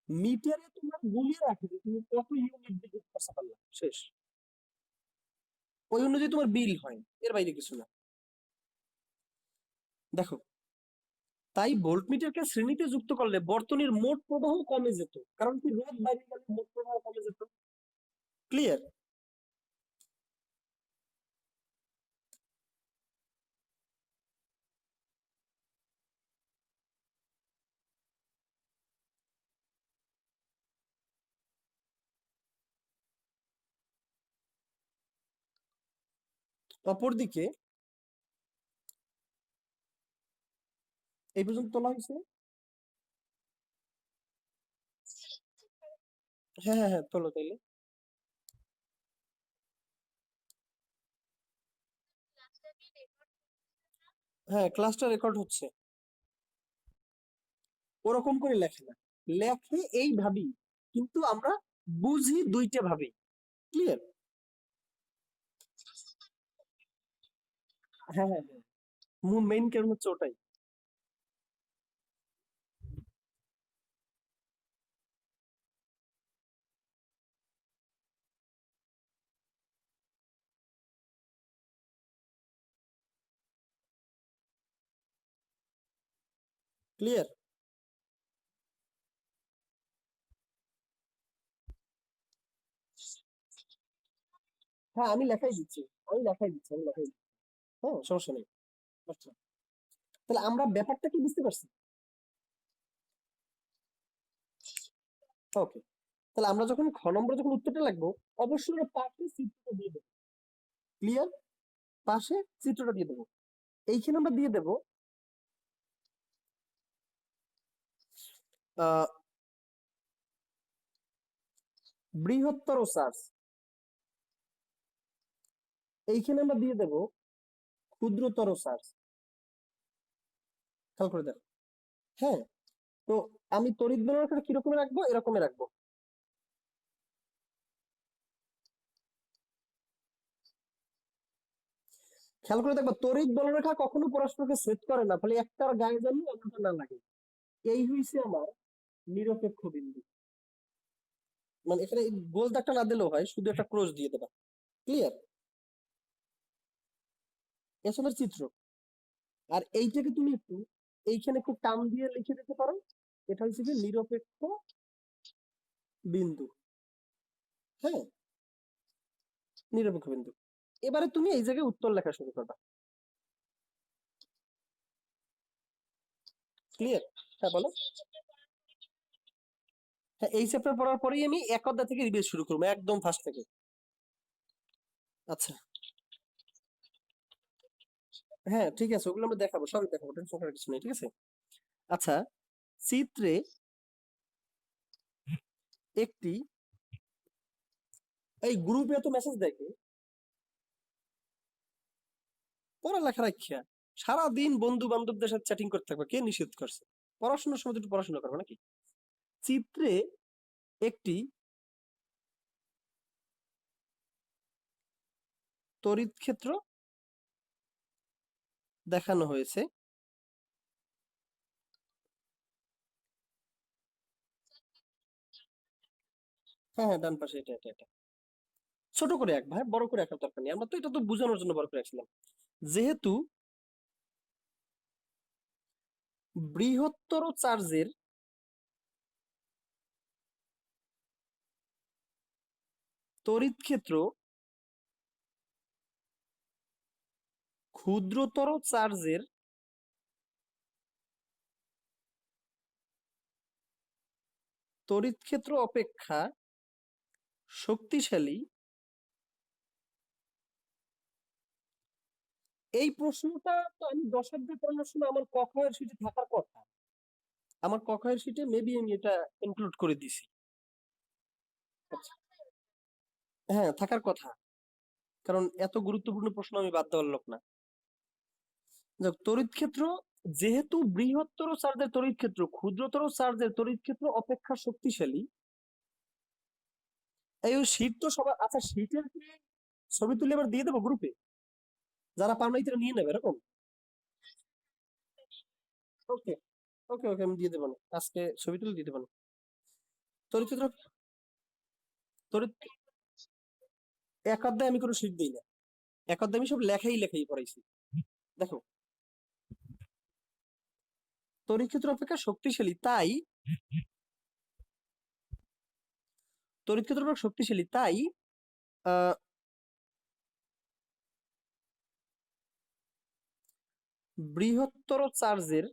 মিটারে তোমার গুলিয়ে রাখে যে তুমি কত ইউনিট বিদ্যুৎ খরচা করলা, শেষ। ওই অনুযায়ী তোমার বিল হয়, এর বাইরে কিছু না। দেখো, তাই ভোল্টমিটারকে শ্রেণীতে যুক্ত করলে বর্তনীর মোট প্রবাহ কমে যেত, কারণ কি রোধ বাইরে গেলে মোট প্রবাহ কমে যেত। ক্লিয়ার? অপরদিকে এই পর্যন্ত তোলা হয়েছে। হ্যাঁ হ্যাঁ হ্যাঁ, তোলো তাইলে। হ্যাঁ, ক্লাসটা রেকর্ড হচ্ছে। ওরকম করে লেখে না, লেখে এইভাবেই, কিন্তু আমরা বুঝি দুইটা ভাবে। ক্লিয়ার? হ্যাঁ হ্যাঁ হ্যাঁ, মেইন কারণ হচ্ছে ওটাই। ক্লিয়ার? হ্যাঁ, আমি লেখাই দিচ্ছি, আমি লেখাই দিচ্ছি। হ্যাঁ, সমস্যা নেই। আচ্ছা, তাহলে আমরা ব্যাপারটা কি বুঝতে পারছি? ওকে, তাহলে আমরা যখন খ নম্বরে যখন উত্তরটা লিখবো, অবশ্যই আমরা পাশে চিত্রটা দিয়ে দেবো। ক্লিয়ার? পাশে চিত্রটা দিয়ে দেবো। এইখানে আমরা দিয়ে দেবো আহ বৃহত্তর চার্জ। এইখানে আমরা দিয়ে দেবো ক্ষুদ্রতর চার্জ। খেয়াল করে দেখো। হ্যাঁ, তো আমি তড়িৎ বলয়টা কিরকম রাখবো, এরকমই রাখবো। খেয়াল করে দেখবো, তড়িৎ বলরেখা কখনো পরস্পরকে ছেদ করে না, ফলে একটার গায়ে যেন অন্যটা না লাগে। এই হইছে আমার নিরপেক্ষ বিন্দু। মানে এখানে এই গোল দাগটা না দিলেও হয়, শুধু একটা ক্রস দিয়ে দেবা। ক্লিয়ার? এসবের চিত্র। আর এইটাকে তুমি একটু এইখানে একটু টান দিয়ে লিখে দিতে পারো, এটা হচ্ছে কি নিরপেক্ষ বিন্দু। হ্যাঁ, নিরপেক্ষ বিন্দু। এবারে তুমি এই জায়গায় উত্তর লেখা শুরু করবা। ক্লিয়ার? হ্যাঁ, বলো। হ্যাঁ, এই চ্যাপ্টার পড়ার পরেই আমি এক অধ্যায় থেকে রিভিউ শুরু করবো, একদম ফার্স্ট থেকে। আচ্ছা, হ্যাঁ ঠিক আছে, ওগুলো আমরা দেখাবো, সবই দেখাবো, টেনশন করার কিছু নেই, ঠিক আছে। আচ্ছা, চিত্রে একটি, এই গ্রুপে এত মেসেজ দেখে, পড়ালেখা রাখিয়া সারাদিন বন্ধু বান্ধবদের সাথে চ্যাটিং করতে থাকবে, কে নিষেধ করছে? পড়াশোনার সময় তো একটু পড়াশোনা করবো নাকি? চিত্রে একটি তড়িৎ ক্ষেত্র দেখানো হয়েছে। হ্যাঁ হ্যাঁ, ডান পাশে, এটা ছোট করে এক ভাই, বড় করে আঁকার দরকার নেই, আমরা তো এটা তো বোঝানোর জন্য বড় করে রাখছিলাম। যেহেতু বৃহত্তর চার্জের তড়িৎ ক্ষেত্র ক্ষুদ্রতর চার্জের তড়িৎ ক্ষেত্র অপেক্ষা শক্তিশালী, এই প্রশ্নটা তো আমি দশকদের পড়ানোর সময় আমার ক খ এর শিটে থাকার কথা। আমার ক খ এর শিটে মেবি আমি এটা ইনক্লুড করে দিছি। আচ্ছা, হ্যাঁ থাকার কথা, কারণ এত গুরুত্বপূর্ণ প্রশ্ন আমি বাদ দেওয়ার লোক না। যাক, তড়িৎ ক্ষেত্র, যেহেতু বৃহত্তর চার্জের তড়িৎ ক্ষেত্র ক্ষুদ্রতর চার্জের তড়িৎ ক্ষেত্র অপেক্ষা শক্তিশালী। এই শীট তো সবার, আচ্ছা শীটের কি ছবি তুলে এবার দিয়ে দেবো গ্রুপে, যারা পার নাই তারা নিয়ে নেবে এরকম? ওকে ওকে ওকে, আমি দিয়ে দেবো না, আজকে ছবি তুলে দিয়ে দেবো না। তড়িৎ ক্ষেত্র, তড়িৎ, এক অধ্যায়ে আমি কোনো শীট দিই না, এক অধ্যায়ে আমি সব লেখাই পড়াইছি। দেখো, তড়িৎ ক্ষেত্র অপেক্ষা শক্তিশালী তাই, তড়িৎ ক্ষেত্র অপেক্ষা শক্তিশালী তাই আহ বৃহত্তর চার্জের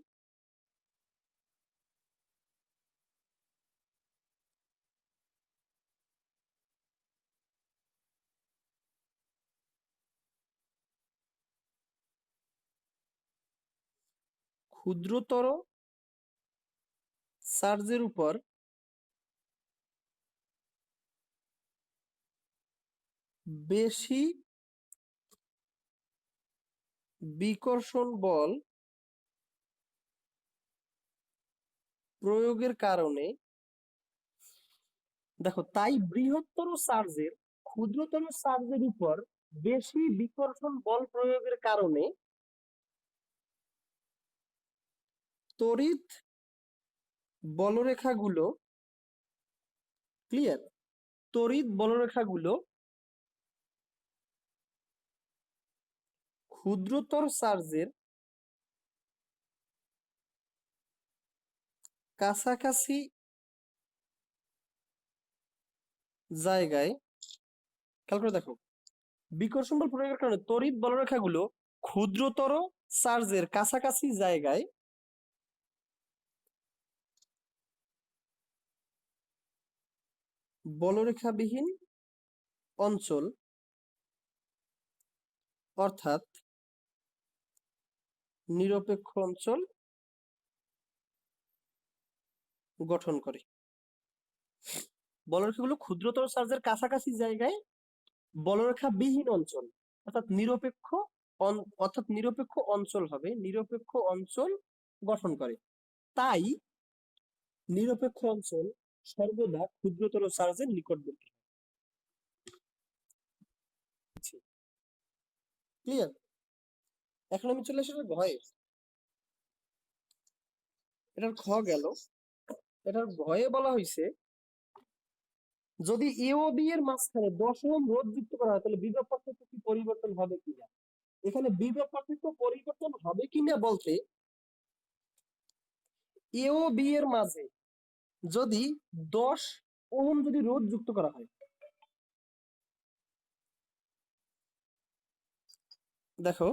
ক্ষুদ্রতর চার্জের উপর বেশি বিকর্ষণ বল প্রয়োগের কারণে, দেখো, তাই বৃহত্তর চার্জের ক্ষুদ্রতর চার্জের উপর বেশি বিকর্ষণ বল প্রয়োগের কারণে তড়িৎ বলরেখাগুলো, ক্লিয়ার, তড়িৎ বলরেখাগুলো ক্ষুদ্রতর চার্জের কাছাকাছি জায়গায়, খেয়াল করে দেখো, বিকর্ষণ বল প্রয়োগের কারণে তড়িৎ বলরেখাগুলো ক্ষুদ্রতর চার্জের কাছাকাছি জায়গায় বলরেখাবিহীন অঞ্চল অর্থাৎ নিরপেক্ষ অঞ্চল গঠন করে। বলরেখাগুলো ক্ষুদ্রতর চার্জের কাছাকাছি জায়গায় বলরেখাবিহীন অঞ্চল অর্থাৎ নিরপেক্ষ অঞ্চল হবে, নিরপেক্ষ অঞ্চল গঠন করে। তাই নিরপেক্ষ অঞ্চল সর্বদা ক্ষুদ্রতর চার্জের নিকটবর্তী। ক্লিয়ার? এখন আমি চলে আসি ঘয়ে। এটার খ গেল, এটার ঘয়ে বলা হয়েছে যদি এ ও বি এর মাঝখানে 10 ওহম রোধ যুক্ত করা হয় তাহলে বিভব পার্থক্য কি পরিবর্তন হবে কিনা। এখানে বিভব পার্থক্য পরিবর্তন হবে কিনা বলতে, এ ও বি এর মাঝে যদি 10 ওহম যদি রোধ যুক্ত করা হয়, দেখো,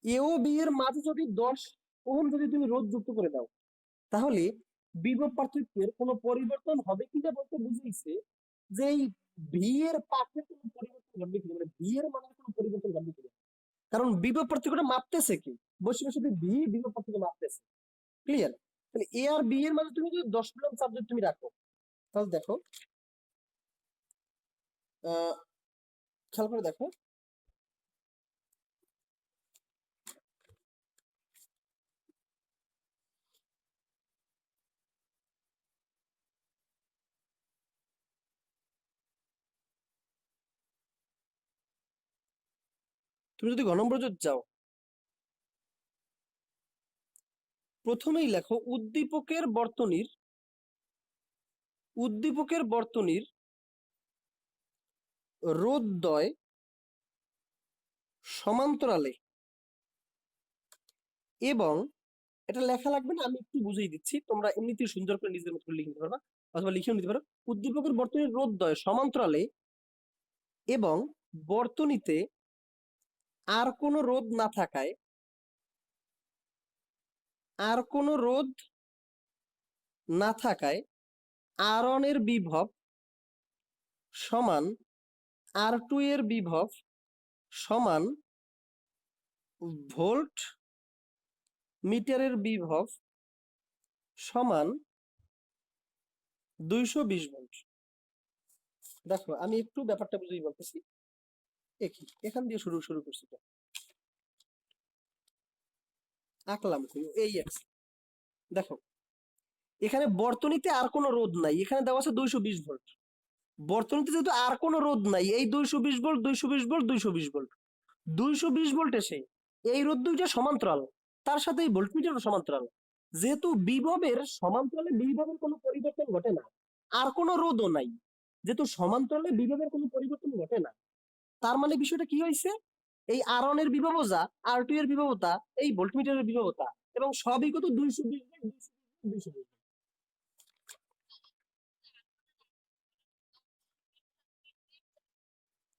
এ ও বি এর মাঝে যদি 10 ওহম যদি তুমি রোধ যুক্ত করে দাও তাহলে বিভব পার্থক্যের কোনো পরিবর্তন হবে কিনা বলতে বুঝিয়েছে যে এই ভি এর পার্থক্যের কোনো পরিবর্তন ঘটবে কিনা, মানে ভি এর মানের কোনো পরিবর্তন ঘটবে কিনা। কারণ বিভব পার্থক্যটা মাপতেছে কি, বসে বসে ভি বিভব পার্থক্য মাপতেছে। ক্লিয়ার? তাহলে এ আর বি এর মাঝে তুমি যদি 10 কুলম্ব চার্জ তুমি রাখো তাহলে দেখো, খেয়াল করে দেখো, তুমি যদি ঘ নম্বর যাও, প্রথমেই লেখো উদ্দীপকের বর্তনীর রোধদ্বয় সমান্তরালে, এবং এটা লেখা লাগবে না, আমি একটু বুঝিয়ে দিচ্ছি, তোমরা এমনিতেই সুন্দর করে নিজের মতো লিখে নিতে পারবা অথবা লিখেও নিতে পারো। উদ্দীপকের বর্তনীর রোধদ্বয় সমান্তরালে এবং বর্তনীতে আর কোনো রোধ না থাকায়, R1 এর বিভব সমান R2 এর বিভব সমান ভোল্ট মিটারের বিভব সমান 220 ভোল্ট। দেখো, আমি একটু ব্যাপারটা বুঝিয়ে বলতেছি। এখান দিয়ে শুরু করছি, আঁকলাম এই আছে। দেখো, এখানে বর্তনীতে আর কোনো রোধ নাই, এখানে দেওয়া আছে 220 ভোল্ট। বর্তনীতে যেহেতু আর কোনো রোধ নাই, এই 220 ভোল্ট 220 ভোল্ট 220 ভোল্ট 220 ভোল্ট এসে এই রোধ দুইটা সমান্তরাল, তার সাথে এই ভোল্টমিটারও সমান্তরাল। যেহেতু বিভবের সমান্তরালে বিভবের কোনো পরিবর্তন ঘটে না, আর কোনো রোধও নাই, যেহেতু সমান্তরালে বিভবের কোনো পরিবর্তন ঘটে না, তার মানে বিষয়টা কি হয়েছে, এই R1 এর বিভবও যা, R2 এর বিভবতা, এই ভোল্টমিটারের বিভবতা, এবং সবই কত 220 ভোল্ট 220 ভোল্ট।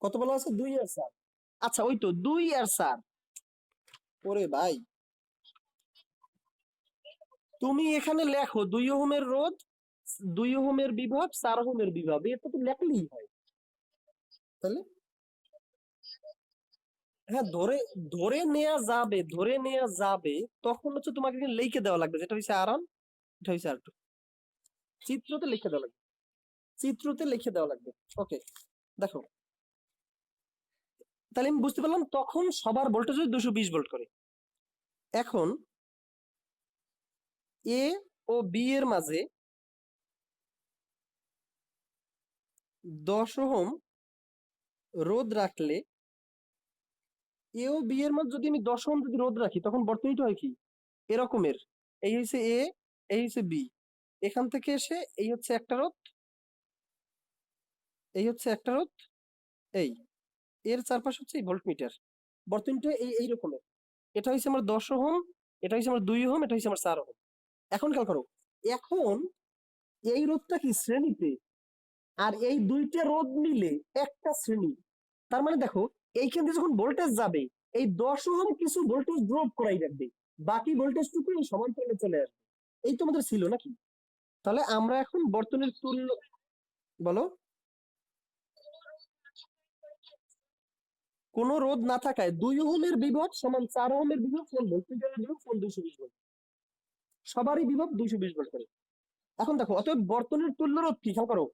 কত বলা আছে? 2 আর 4। আচ্ছা, ওই তো 2 আর 4। ওরে ভাই, তুমি এখানে লেখো 2 ওহমের রোধ, 2 ওহমের বিভব, 4 ওহমের বিভব, এটা তো লেখলেই হয়। তাহলে হ্যাঁ, ধরে ধরে নেওয়া যাবে। তখন হচ্ছে তোমাকে লিখে দেওয়া লাগবে, যেটা হচ্ছে আর ওয়ান, এটা হচ্ছে আর টু। চিত্রতে লিখে দেওয়া লাগবে, চিত্রতে লিখে দেওয়া লাগবে। ওকে, দেখো, তাহলে আমি বুঝতে পারলাম তখন সবার ভোল্টেজ 220 ভোল্ট করে। এখন এ ও বি এর মাঝে 10 ওহম রোধ রাখলে, এ ও বি এর মধ্যে যদি আমি 10 ওহম যদি রোধ রাখি, তখন বর্তনীটা হয় কি এরকমের। এই হচ্ছে এ, এই হচ্ছে বি, এখান থেকে এসে এই হচ্ছে একটা রোধ, এই হচ্ছে একটা রোধ, এই এর চারপাশে হচ্ছে এই ভোল্টমিটার। বর্তনীটা এই রকমের। এটা হচ্ছে আমার 10 ওহম, এটা হচ্ছে আমার 2 ওহম, এটা হচ্ছে আমার 4 ওহম। এখন খেয়াল করো, এখন এই রোধটা কি শ্রেণীতে, আর এই দুইটা রোধ মিলে একটা শ্রেণী। তার মানে দেখো, এইখান থেকে যখন ভোল্টেজ যাবে, এই 10 ওহম কিছু ভোল্টেজ ড্রপ করাই রাখবে, বাকি ভোল্টেজটুকু এই সমান্তরালে চলে আসবে। এই তোমাদের ছিল নাকি? তাহলে আমরা এখন বর্তনীর তুল্য, বলো। কোন রোধ না থাকায় 2 ওহমের বিভব সমান 4 ওহমের বিভব সমান ভোল্টমিটারের বিভব সমান 220 ভোল্ট। সবারই বিভব 220 ভোল্ট করে। এখন দেখো, অতএব বর্তনীর তুল্য রোধ কি, খেয়াল করো,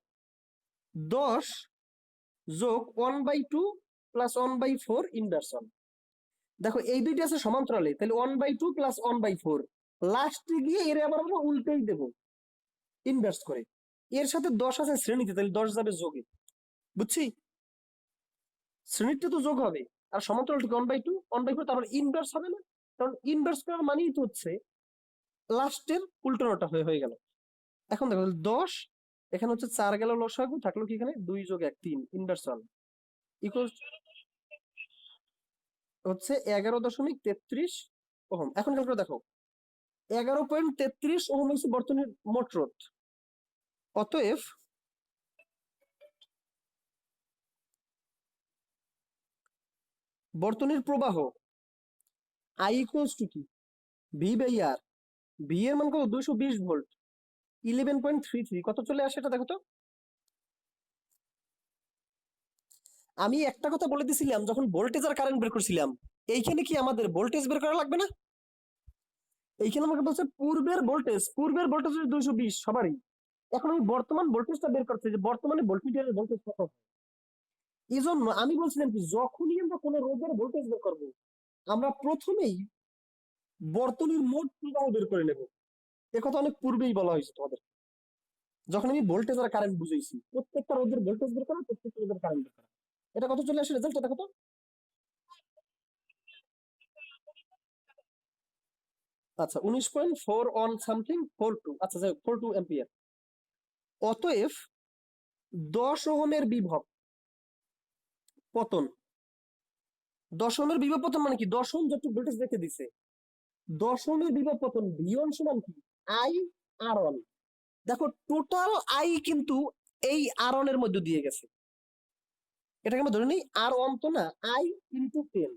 10 যোগ 1/2 প্লাস 1/4 ইনভার্সন। দেখো এই দুইটা আছে সমান্তরালে, তাহলে 1/2 প্লাস 1/4, লাস্টে গিয়ে এর আবার আমরা উল্টেই দেবো ইনভার্স করে। এর সাথে 10 আছে শ্রেণীতে, তাহলে 10 যাবে যোগে। বুঝছি? শ্রেণীতে তো যোগ হবে, আর সমান্তরাল ঠিক 1/2 1/4, তারপর ইনভার্স হবে না? কারণ ইনভার্স করার মানেই তো হচ্ছে লাস্টের উল্টানোটা হয়ে গেল। এখন দেখো 10, এখানে হচ্ছে 4 গেল লসাগু, থাকলো কি এখানে 2 যোগ 1 3 ইনভার্সন ইকুয়াল হচ্ছে 11.33 ওহম। এখন খেয়াল করে দেখো, 11.33 ওহম হচ্ছে বর্তনীর মোট রোধ। অতএব বর্তনীর প্রবাহ আই ইকুয়ালস টু কি, ভি বাই আর। ভি এর মান কত, 220 ভোল্ট, 11.33, কত চলে আসে এটা দেখো তো। আমি একটা কথা বলে দিছিলাম যখন ভোল্টেজ আর কারেন্ট বের করছিলাম, এইখানে কি আমাদের ভোল্টেজ বের করা লাগবে না? এইখানে আমাকে বলছে পূর্বের ভোল্টেজ 220 সবারই। এখন আমি বর্তমান ভোল্টেজটা বের করতে, যে বর্তমানে ভোল্টমিটারের ভোল্টেজ কত। এই জন্য আমি বলছিলাম কি, যখনই আমরা কোনো রোধের ভোল্টেজ বের করবো, আমরা প্রথমেই বর্তনীর মোট প্রবাহ বের করে নেব। একথা অনেক পূর্বেই বলা হয়েছে তোমাদের, যখন আমি ভোল্টেজ আর কারেন্ট বুঝাইছি। প্রত্যেকটা রোধের ভোল্টেজ বের করা, প্রত্যেকটা রোধের কারেন্ট বের করা। এটা কত চলে আসে রেজাল্টটা দেখো তো। আচ্ছা, 19.41 সামথিং 42, আচ্ছা যাই হোক, 42 অ্যাম্পিয়ার। অতএব 10 ওহমের বিভব পতন, 10 ওহমের বিভব পতন মানে কি, 10 ওহম যতটুকু ভোল্টেজ রেখে দিছে, 10 ওহমের বিভব পতন V1 সমান কি, আই আর ওয়ান। দেখো টোটাল আই কিন্তু এই আর ওয়ান এর মধ্যে দিয়ে গেছে। এটাকে আমরা ধরে নিই আর ওয়ান তো না, I into 10।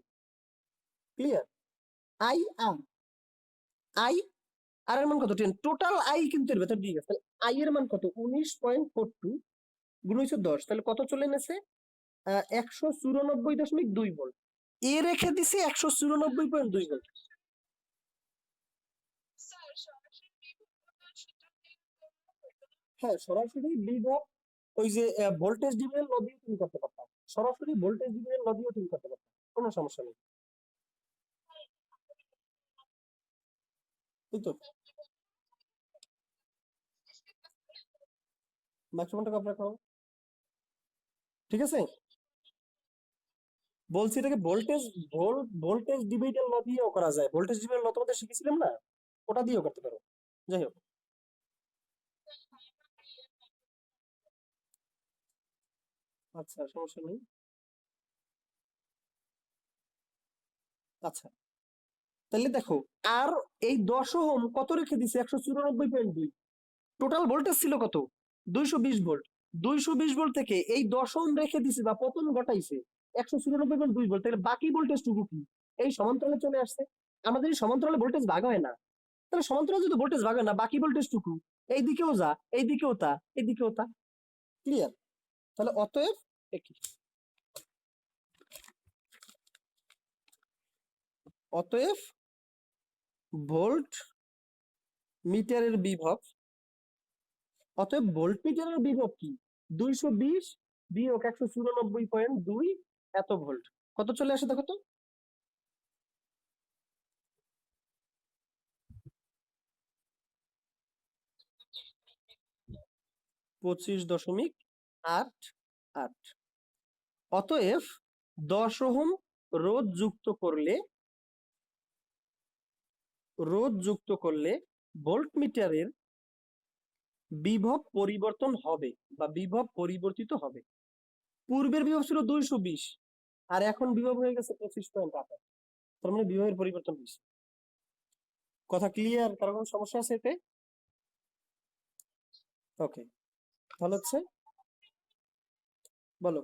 Clear? I R I R এর মান কত, 10, টোটাল আই কিন্তু এর ভেতর দিয়ে গেছে। তাহলে আই এর মান কত, 19.42 গুণ হচ্ছে 10, তাহলে কত চলে এনেছে, 194.2 ভোল্ট। এ রেখে দিছে 194.2 ভোল্ট। হ্যাঁ, সরাসরি বিভব, ওই যে ভোল্টেজ ডিভিশন ল দিয়ে তুমি করতে পারতা, সরাসরি ভোল্টেজ ডিভিশন ল দিয়েও তুমি করতে পারতা, কোনো সমস্যা নেই। এই তো ম্যাক্সিমামটা আপনার করো, ঠিক আছে। বলছি এটাকে ভোল্টেজ ডিভিডেন্ড ল দিয়েও করা যায়, ভোল্টেজ ডিভিডেন্ড ল তোমাদের শিখেছিলাম না, ওটা দিয়েও করতে পারো। যাই হোক, আচ্ছা সমস্যা নেই। আচ্ছা, তাহলে দেখো, আর এই 10 ওহম কত রেখে দিছে, 194.2। টোটাল ভোল্টেজ ছিল কত, 220 ভোল্ট। 220 ভোল্ট থেকে এই 10 ওহম রেখে দিছে বা পতন ঘটাইছে 194.2 ভোল্ট, তাহলে বাকি ভোল্টেজ টুকু কি এই সমান্তরালে চলে আসছে। আমাদের এই সমান্তরালে ভোল্টেজ ভাগ হয় না, তাহলে সমান্তরালে যদি ভোল্টেজ ভাগ হয় না, বাকি ভোল্টেজ টুকু এই দিকেও যা, এই দিকেও তা, এই দিকেও তা। ক্লিয়ার? তাহলে অতএব একই। অতএব ভোল্ট মিটারের বিভব, অতএব ভোল্ট মিটারের বিভব কি 220 বিয়োগ 194.2 এত ভোল্ট। কত চলে আসে দেখো তো? 25.88। অতএব 10 ওহম রোধ যুক্ত করলে ভোল্ট মিটারের বিভব পরিবর্তন হবে বা বিভব পরিবর্তিত হবে। পূর্বের বিভব ছিল 220 আর এখন বিভব হয়ে গেছে 25.88, তার মানে বিভবের পরিবর্তন হয়েছে। কথা ক্লিয়ার? কারো কোনো সমস্যা আছে এতে? ওকে, তাহলে হচ্ছে বলো।